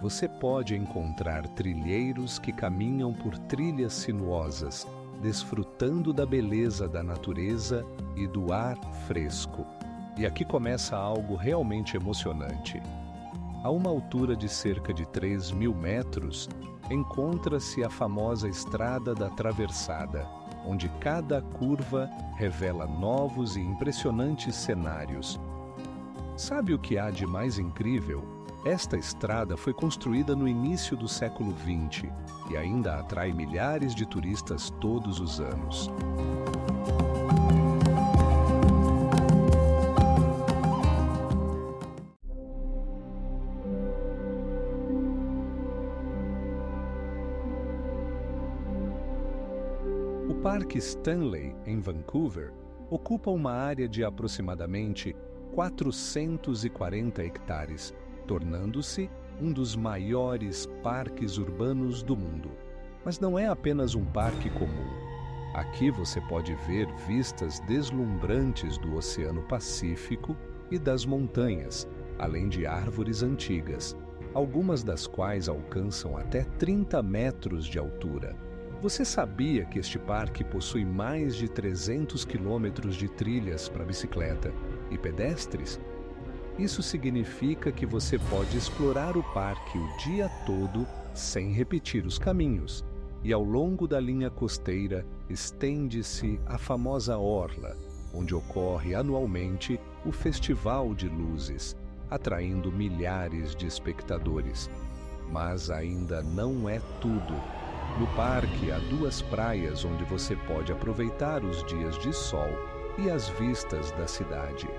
Você pode encontrar trilheiros que caminham por trilhas sinuosas, desfrutando da beleza da natureza e do ar fresco. E aqui começa algo realmente emocionante. A uma altura de cerca de 3.000 metros, encontra-se a famosa Estrada da Traversada, onde cada curva revela novos e impressionantes cenários. Sabe o que há de mais incrível? Esta estrada foi construída no início do século XX e ainda atrai milhares de turistas todos os anos. O Parque Stanley, em Vancouver, ocupa uma área de aproximadamente 440 hectares, tornando-se um dos maiores parques urbanos do mundo. Mas não é apenas um parque comum. Aqui você pode ver vistas deslumbrantes do Oceano Pacífico e das montanhas, além de árvores antigas, algumas das quais alcançam até 30 metros de altura. Você sabia que este parque possui mais de 300 quilômetros de trilhas para bicicleta e pedestres? Isso significa que você pode explorar o parque o dia todo sem repetir os caminhos. E ao longo da linha costeira estende-se a famosa Orla, onde ocorre anualmente o Festival de Luzes, atraindo milhares de espectadores. Mas ainda não é tudo. No parque há 2 praias onde você pode aproveitar os dias de sol e as vistas da cidade.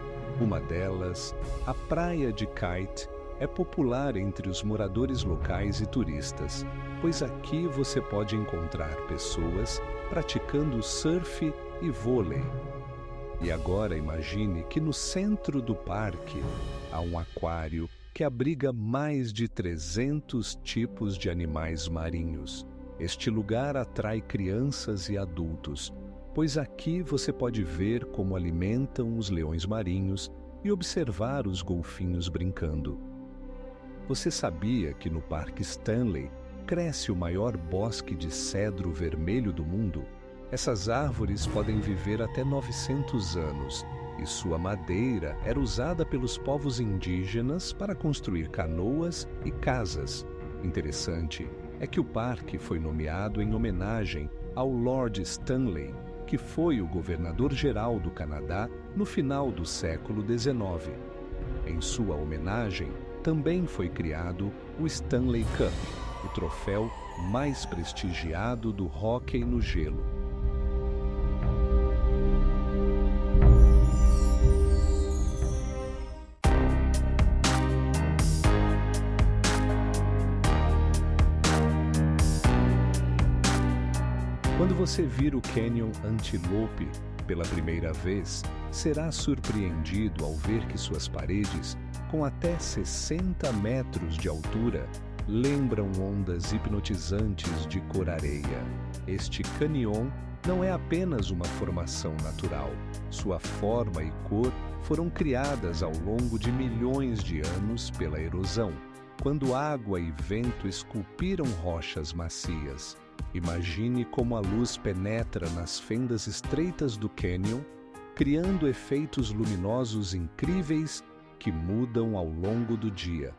Uma delas, a Praia de Kite, é popular entre os moradores locais e turistas, pois aqui você pode encontrar pessoas praticando surf e vôlei. E agora imagine que no centro do parque há um aquário que abriga mais de 300 tipos de animais marinhos. Este lugar atrai crianças e adultos, pois aqui você pode ver como alimentam os leões marinhos e observar os golfinhos brincando. Você sabia que no Parque Stanley cresce o maior bosque de cedro vermelho do mundo? Essas árvores podem viver até 900 anos e sua madeira era usada pelos povos indígenas para construir canoas e casas. Interessante é que o parque foi nomeado em homenagem ao Lord Stanley, que foi o governador-geral do Canadá no final do século XIX. Em sua homenagem, também foi criado o Stanley Cup, o troféu mais prestigiado do hóquei no gelo. Quando você vir o Canyon Antelope pela primeira vez, será surpreendido ao ver que suas paredes, com até 60 metros de altura, lembram ondas hipnotizantes de cor-areia. Este canyon não é apenas uma formação natural. Sua forma e cor foram criadas ao longo de milhões de anos pela erosão. quando água e vento esculpiram rochas macias. Imagine como a luz penetra nas fendas estreitas do cânion, criando efeitos luminosos incríveis que mudam ao longo do dia.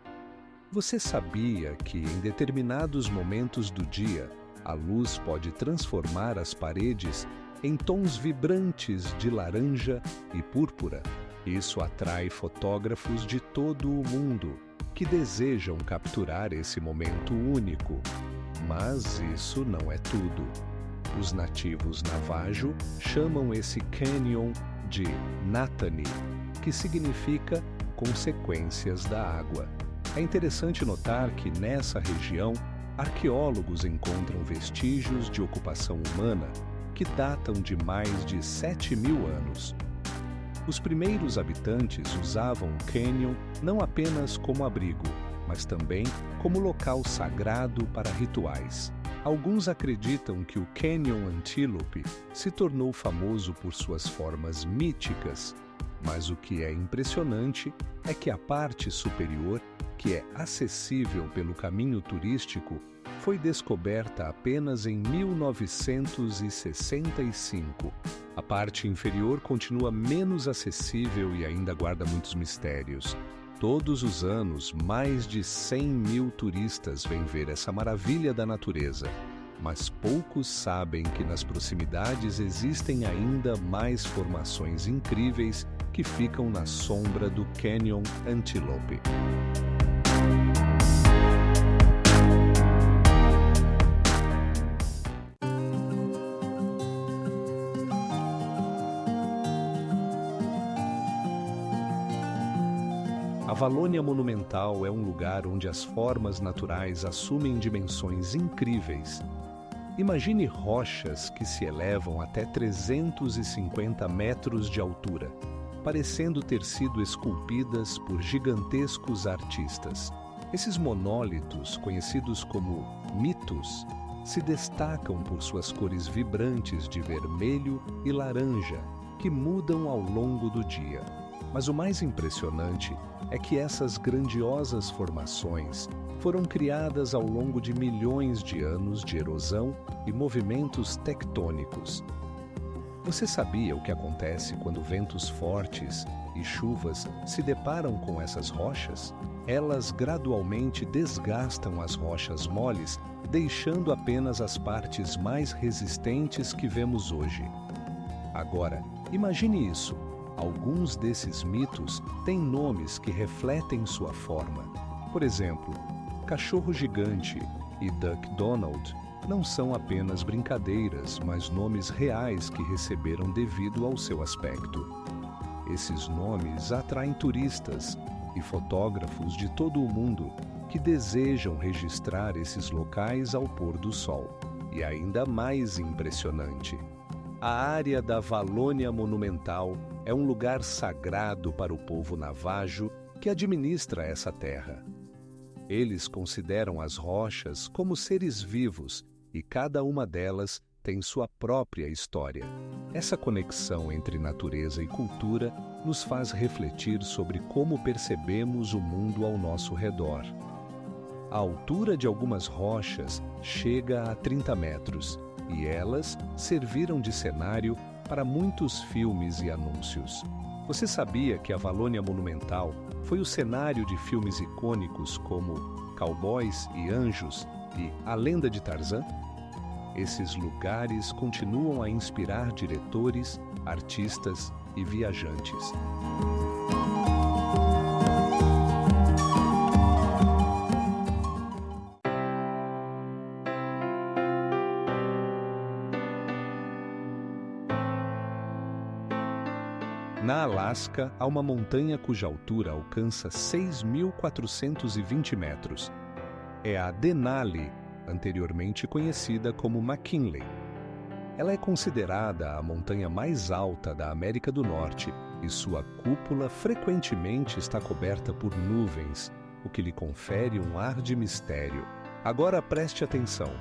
Você sabia que, em determinados momentos do dia, a luz pode transformar as paredes em tons vibrantes de laranja e púrpura? Isso atrai fotógrafos de todo o mundo que desejam capturar esse momento único. Mas isso não é tudo. Os nativos Navajo chamam esse cânion de Natani, que significa consequências da água. É interessante notar que nessa região, arqueólogos encontram vestígios de ocupação humana que datam de mais de 7.000 anos. Os primeiros habitantes usavam o cânion não apenas como abrigo, mas também como local sagrado para rituais. Alguns acreditam que o Canyon Antelope se tornou famoso por suas formas míticas, mas o que é impressionante é que a parte superior, que é acessível pelo caminho turístico, foi descoberta apenas em 1965. A parte inferior continua menos acessível e ainda guarda muitos mistérios. Todos os anos, mais de 100.000 turistas vêm ver essa maravilha da natureza, mas poucos sabem que nas proximidades existem ainda mais formações incríveis que ficam na sombra do Canyon Antelope. A Valônia Monumental é um lugar onde as formas naturais assumem dimensões incríveis. Imagine rochas que se elevam até 350 metros de altura, parecendo ter sido esculpidas por gigantescos artistas. Esses monólitos, conhecidos como mitos, se destacam por suas cores vibrantes de vermelho e laranja, que mudam ao longo do dia. Mas o mais impressionante é que essas grandiosas formações foram criadas ao longo de milhões de anos de erosão e movimentos tectônicos. Você sabia o que acontece quando ventos fortes e chuvas se deparam com essas rochas? Elas gradualmente desgastam as rochas moles, deixando apenas as partes mais resistentes que vemos hoje. Agora, imagine isso. Alguns desses mitos têm nomes que refletem sua forma. Por exemplo, Cachorro Gigante e Duck Donald não são apenas brincadeiras, mas nomes reais que receberam devido ao seu aspecto. Esses nomes atraem turistas e fotógrafos de todo o mundo que desejam registrar esses locais ao pôr do sol. E ainda mais impressionante, a área da Valônia Monumental é um lugar sagrado para o povo Navajo que administra essa terra. Eles consideram as rochas como seres vivos e cada uma delas tem sua própria história. Essa conexão entre natureza e cultura nos faz refletir sobre como percebemos o mundo ao nosso redor. A altura de algumas rochas chega a 30 metros e elas serviram de cenário para muitos filmes e anúncios. Você sabia que a Valônia Monumental foi o cenário de filmes icônicos como Cowboys e Anjos e A Lenda de Tarzan? Esses lugares continuam a inspirar diretores, artistas e viajantes. Na Alasca, há uma montanha cuja altura alcança 6.420 metros. É a Denali, anteriormente conhecida como McKinley. Ela é considerada a montanha mais alta da América do Norte e sua cúpula frequentemente está coberta por nuvens, o que lhe confere um ar de mistério. Agora preste atenção.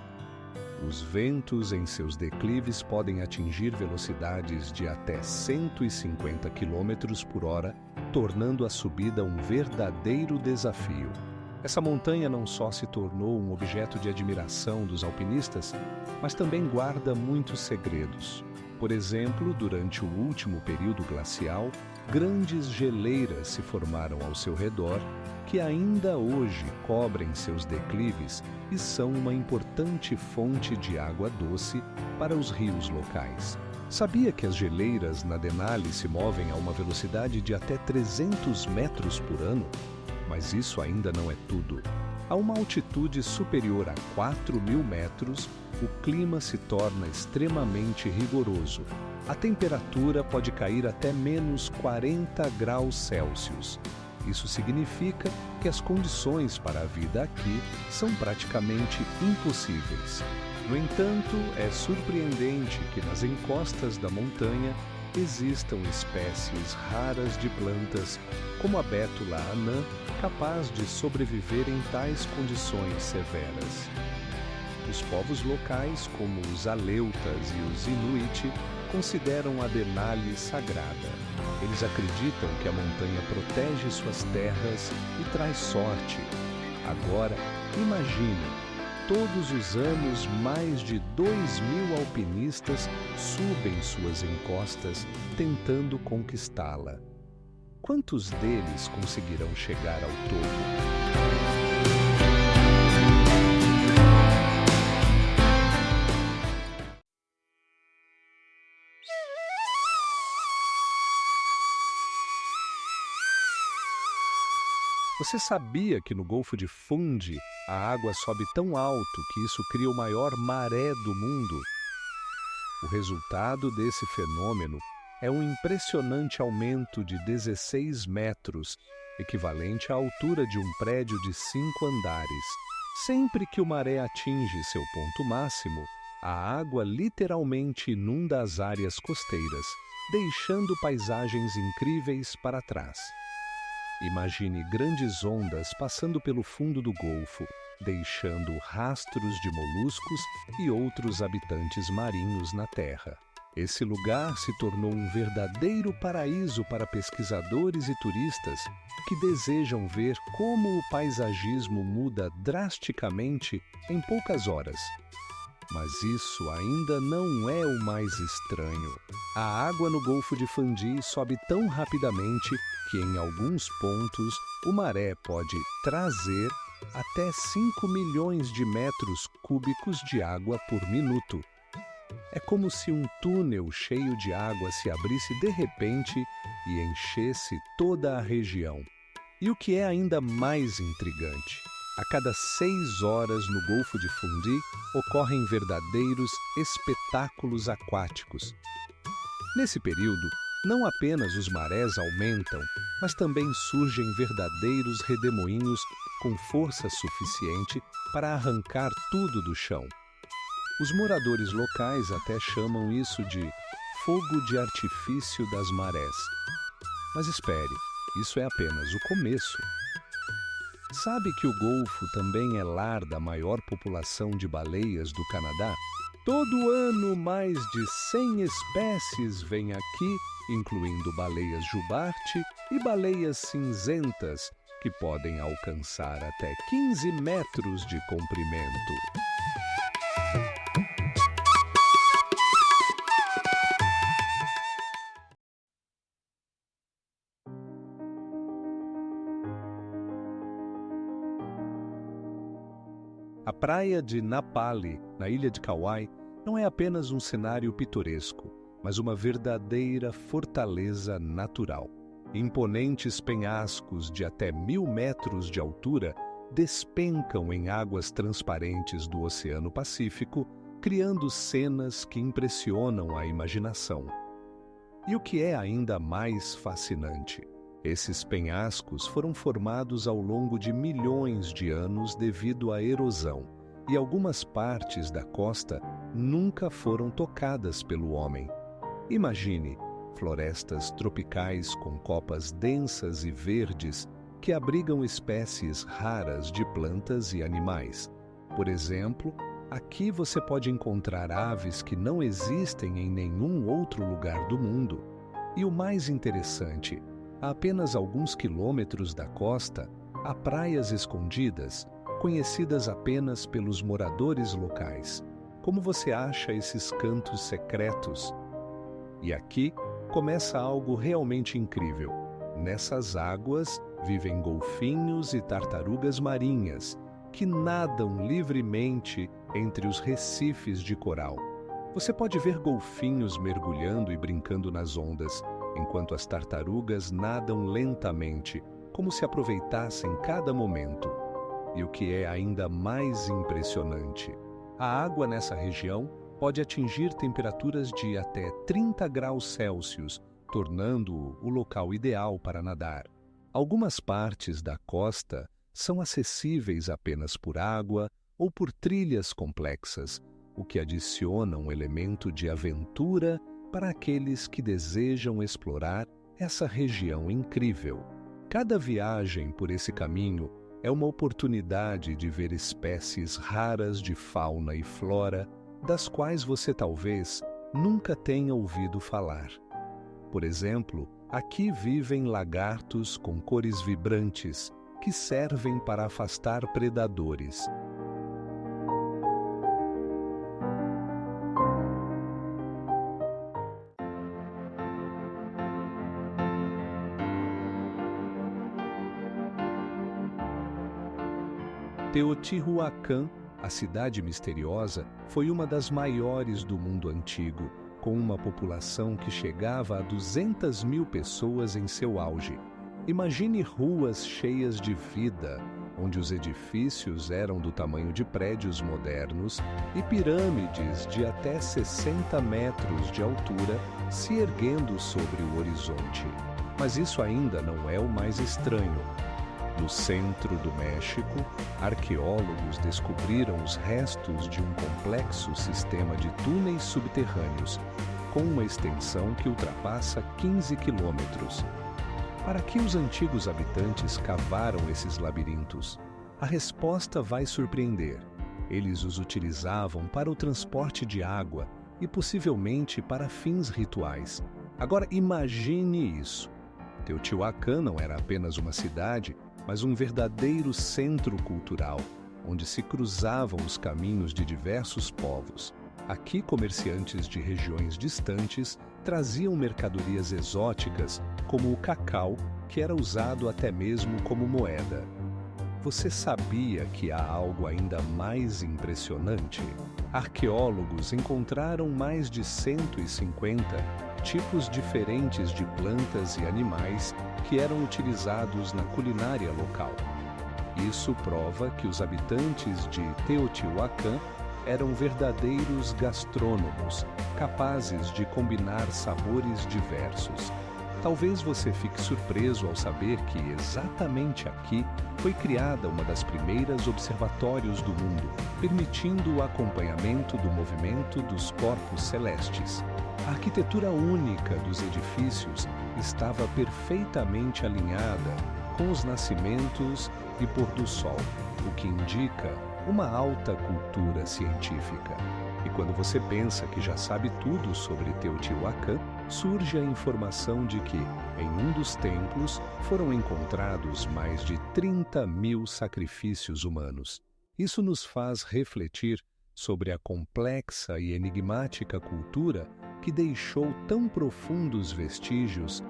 Os ventos em seus declives podem atingir velocidades de até 150 km por hora, tornando a subida um verdadeiro desafio. Essa montanha não só se tornou um objeto de admiração dos alpinistas, mas também guarda muitos segredos. Por exemplo, durante o último período glacial, grandes geleiras se formaram ao seu redor, que ainda hoje cobrem seus declives e são uma importante fonte de água doce para os rios locais. Sabia que as geleiras na Denali se movem a uma velocidade de até 300 metros por ano? Mas isso ainda não é tudo. A uma altitude superior a 4.000 metros, o clima se torna extremamente rigoroso. A temperatura pode cair até menos 40 graus Celsius. Isso significa que as condições para a vida aqui são praticamente impossíveis. No entanto, é surpreendente que nas encostas da montanha existam espécies raras de plantas, como a Bétula anã, capaz de sobreviver em tais condições severas. Os povos locais, como os Aleutas e os Inuit, consideram a Denali sagrada. Eles acreditam que a montanha protege suas terras e traz sorte. Agora, imagine, todos os anos mais de 2.000 alpinistas subem suas encostas tentando conquistá-la. Quantos deles conseguirão chegar ao topo? Você sabia que no Golfo de Fundy a água sobe tão alto que isso cria o maior maré do mundo? O resultado desse fenômeno é um impressionante aumento de 16 metros, equivalente à altura de um prédio de 5 andares. Sempre que o maré atinge seu ponto máximo, a água literalmente inunda as áreas costeiras, deixando paisagens incríveis para trás. Imagine grandes ondas passando pelo fundo do Golfo, deixando rastros de moluscos e outros habitantes marinhos na Terra. Esse lugar se tornou um verdadeiro paraíso para pesquisadores e turistas que desejam ver como o paisagismo muda drasticamente em poucas horas. Mas isso ainda não é o mais estranho. A água no Golfo de Fundy sobe tão rapidamente que em alguns pontos o maré pode trazer até 5 milhões de metros cúbicos de água por minuto. É como se um túnel cheio de água se abrisse de repente e enchesse toda a região. E o que é ainda mais intrigante, a cada 6 horas no Golfo de Fundy ocorrem verdadeiros espetáculos aquáticos. Nesse período, não apenas os marés aumentam, mas também surgem verdadeiros redemoinhos com força suficiente para arrancar tudo do chão. Os moradores locais até chamam isso de fogo de artifício das marés. Mas espere, isso é apenas o começo. Sabe que o Golfo também é lar da maior população de baleias do Canadá? Todo ano, mais de 100 espécies vêm aqui, incluindo baleias jubarte e baleias cinzentas, que podem alcançar até 15 metros de comprimento. A praia de Napali, na ilha de Kauai, não é apenas um cenário pitoresco, mas uma verdadeira fortaleza natural. Imponentes penhascos de até 1.000 metros de altura despencam em águas transparentes do Oceano Pacífico, criando cenas que impressionam a imaginação. E o que é ainda mais fascinante? Esses penhascos foram formados ao longo de milhões de anos devido à erosão, e algumas partes da costa nunca foram tocadas pelo homem. Imagine florestas tropicais com copas densas e verdes que abrigam espécies raras de plantas e animais. Por exemplo, aqui você pode encontrar aves que não existem em nenhum outro lugar do mundo. E o mais interessante, a apenas alguns quilômetros da costa, Há praias escondidas, conhecidas apenas pelos moradores locais. Como você acha esses cantos secretos? E aqui começa algo realmente incrível. Nessas águas vivem golfinhos e tartarugas marinhas, que nadam livremente entre os recifes de coral. Você pode ver golfinhos mergulhando e brincando nas ondas, enquanto as tartarugas nadam lentamente, como se aproveitassem cada momento. E o que é ainda mais impressionante, a água nessa região pode atingir temperaturas de até 30 graus Celsius, tornando-o o local ideal para nadar. Algumas partes da costa são acessíveis apenas por água ou por trilhas complexas, o que adiciona um elemento de aventura para aqueles que desejam explorar essa região incrível. Cada viagem por esse caminho é uma oportunidade de ver espécies raras de fauna e flora, das quais você talvez nunca tenha ouvido falar. Por exemplo, aqui vivem lagartos com cores vibrantes, que servem para afastar predadores. Teotihuacan, a cidade misteriosa, foi uma das maiores do mundo antigo, com uma população que chegava a 200.000 pessoas em seu auge. Imagine ruas cheias de vida, onde os edifícios eram do tamanho de prédios modernos e pirâmides de até 60 metros de altura se erguendo sobre o horizonte. Mas isso ainda não é o mais estranho. No centro do México, arqueólogos descobriram os restos de um complexo sistema de túneis subterrâneos, com uma extensão que ultrapassa 15 quilômetros. Para que os antigos habitantes cavaram esses labirintos? A resposta vai surpreender. Eles os utilizavam para o transporte de água e possivelmente para fins rituais. Agora imagine isso. Teotihuacan não era apenas uma cidade, mas um verdadeiro centro cultural, onde se cruzavam os caminhos de diversos povos. Aqui, comerciantes de regiões distantes traziam mercadorias exóticas, como o cacau, que era usado até mesmo como moeda. Você sabia que há algo ainda mais impressionante? Arqueólogos encontraram mais de 150 tipos diferentes de plantas e animais que eram utilizados na culinária local. Isso prova que os habitantes de Teotihuacan eram verdadeiros gastrônomos, capazes de combinar sabores diversos. Talvez você fique surpreso ao saber que exatamente aqui foi criada uma das primeiras observatórios do mundo, permitindo o acompanhamento do movimento dos corpos celestes. A arquitetura única dos edifícios estava perfeitamente alinhada com os nascimentos e pôr do sol, o que indica uma alta cultura científica. E quando você pensa que já sabe tudo sobre Teotihuacan, surge a informação de que, em um dos templos, foram encontrados mais de 30.000 sacrifícios humanos. Isso nos faz refletir sobre a complexa e enigmática cultura que deixou tão profundos vestígios.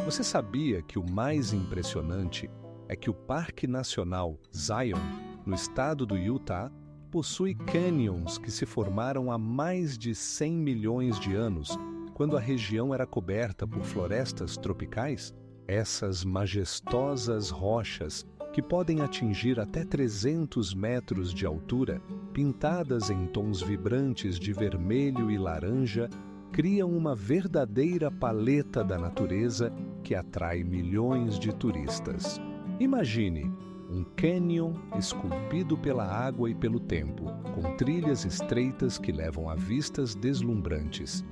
Você sabia que o mais impressionante é que o Parque Nacional Zion, no estado do Utah, possui cânions que se formaram há mais de 100 milhões de anos, quando a região era coberta por florestas tropicais? Essas majestosas rochas, que podem atingir até 300 metros de altura, pintadas em tons vibrantes de vermelho e laranja, criam uma verdadeira paleta da natureza que atrai milhões de turistas. Imagine um cânion esculpido pela água e pelo tempo, com trilhas estreitas que levam a vistas deslumbrantes.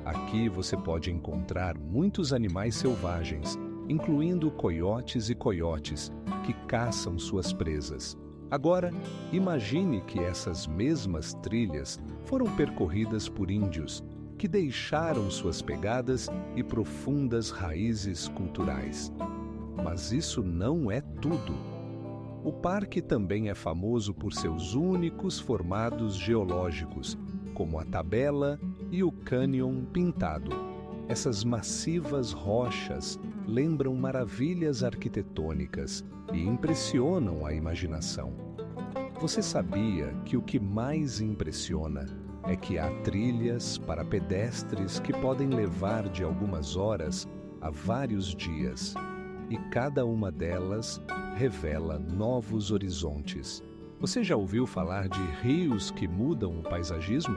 Aqui você pode encontrar muitos animais selvagens, incluindo coiotes e coiotes, que caçam suas presas. Agora, imagine que essas mesmas trilhas foram percorridas por índios, que deixaram suas pegadas e profundas raízes culturais. Mas isso não é tudo. O parque também é famoso por seus únicos formados geológicos, como a tabela e o cânion pintado. Essas massivas rochas lembram maravilhas arquitetônicas e impressionam a imaginação. Você sabia que o que mais impressiona é que há trilhas para pedestres que podem levar de algumas horas a vários dias, e cada uma delas revela novos horizontes. Você já ouviu falar de rios que mudam o paisagismo?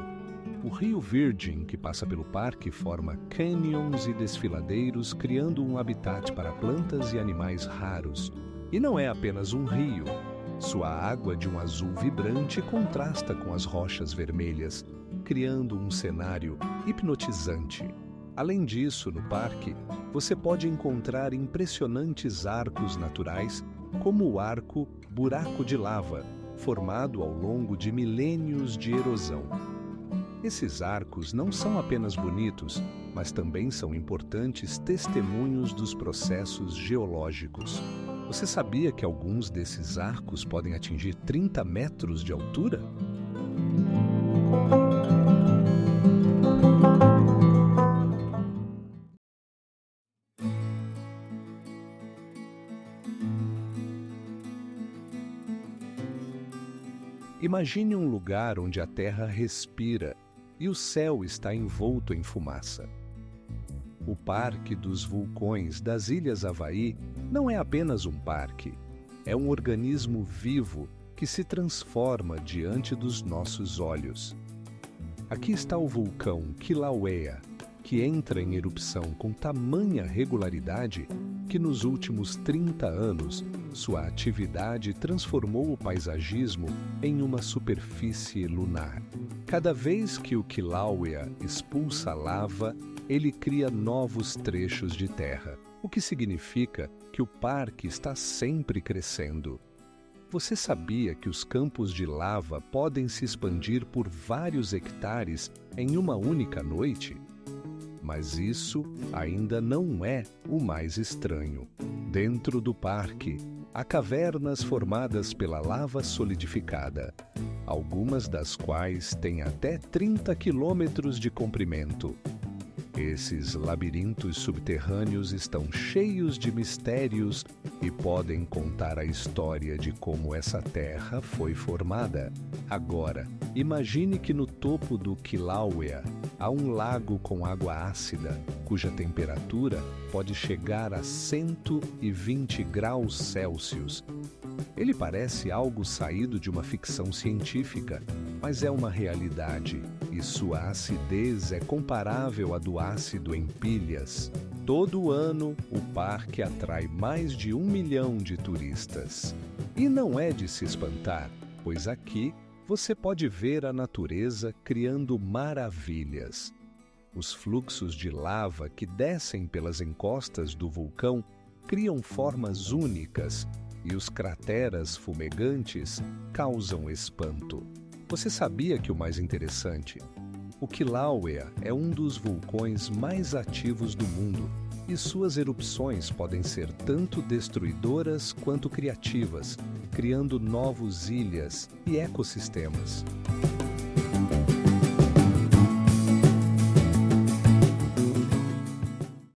O Rio Virgin, que passa pelo parque, forma canyons e desfiladeiros, criando um habitat para plantas e animais raros. E não é apenas um rio. Sua água de um azul vibrante contrasta com as rochas vermelhas, criando um cenário hipnotizante. Além disso, no parque, você pode encontrar impressionantes arcos naturais, como o arco Buraco de Lava, formado ao longo de milênios de erosão. Esses arcos não são apenas bonitos, mas também são importantes testemunhos dos processos geológicos. Você sabia que alguns desses arcos podem atingir 30 metros de altura? Imagine um lugar onde a terra respira e o céu está envolto em fumaça. O Parque dos Vulcões das Ilhas Havaí não é apenas um parque, é um organismo vivo que se transforma diante dos nossos olhos. Aqui está o vulcão Kilauea, que entra em erupção com tamanha regularidade que nos últimos 30 anos sua atividade transformou o paisagismo em uma superfície lunar. Cada vez que o Kilauea expulsa lava, ele cria novos trechos de terra, o que significa que o parque está sempre crescendo. Você sabia que os campos de lava podem se expandir por vários hectares em uma única noite? Mas isso ainda não é o mais estranho. Dentro do parque, há cavernas formadas pela lava solidificada, algumas das quais têm até 30 quilômetros de comprimento. Esses labirintos subterrâneos estão cheios de mistérios e podem contar a história de como essa terra foi formada. Agora, imagine que no topo do Kilauea há um lago com água ácida, cuja temperatura pode chegar a 120 graus Celsius. Ele parece algo saído de uma ficção científica, mas é uma realidade, e sua acidez é comparável à do ácido em pilhas. Todo ano, o parque atrai mais de 1 milhão de turistas. E não é de se espantar, pois aqui você pode ver a natureza criando maravilhas. Os fluxos de lava que descem pelas encostas do vulcão criam formas únicas, e os crateras fumegantes causam espanto. Você sabia que o mais interessante? O Kilauea é um dos vulcões mais ativos do mundo, e suas erupções podem ser tanto destruidoras quanto criativas, criando novas ilhas e ecossistemas.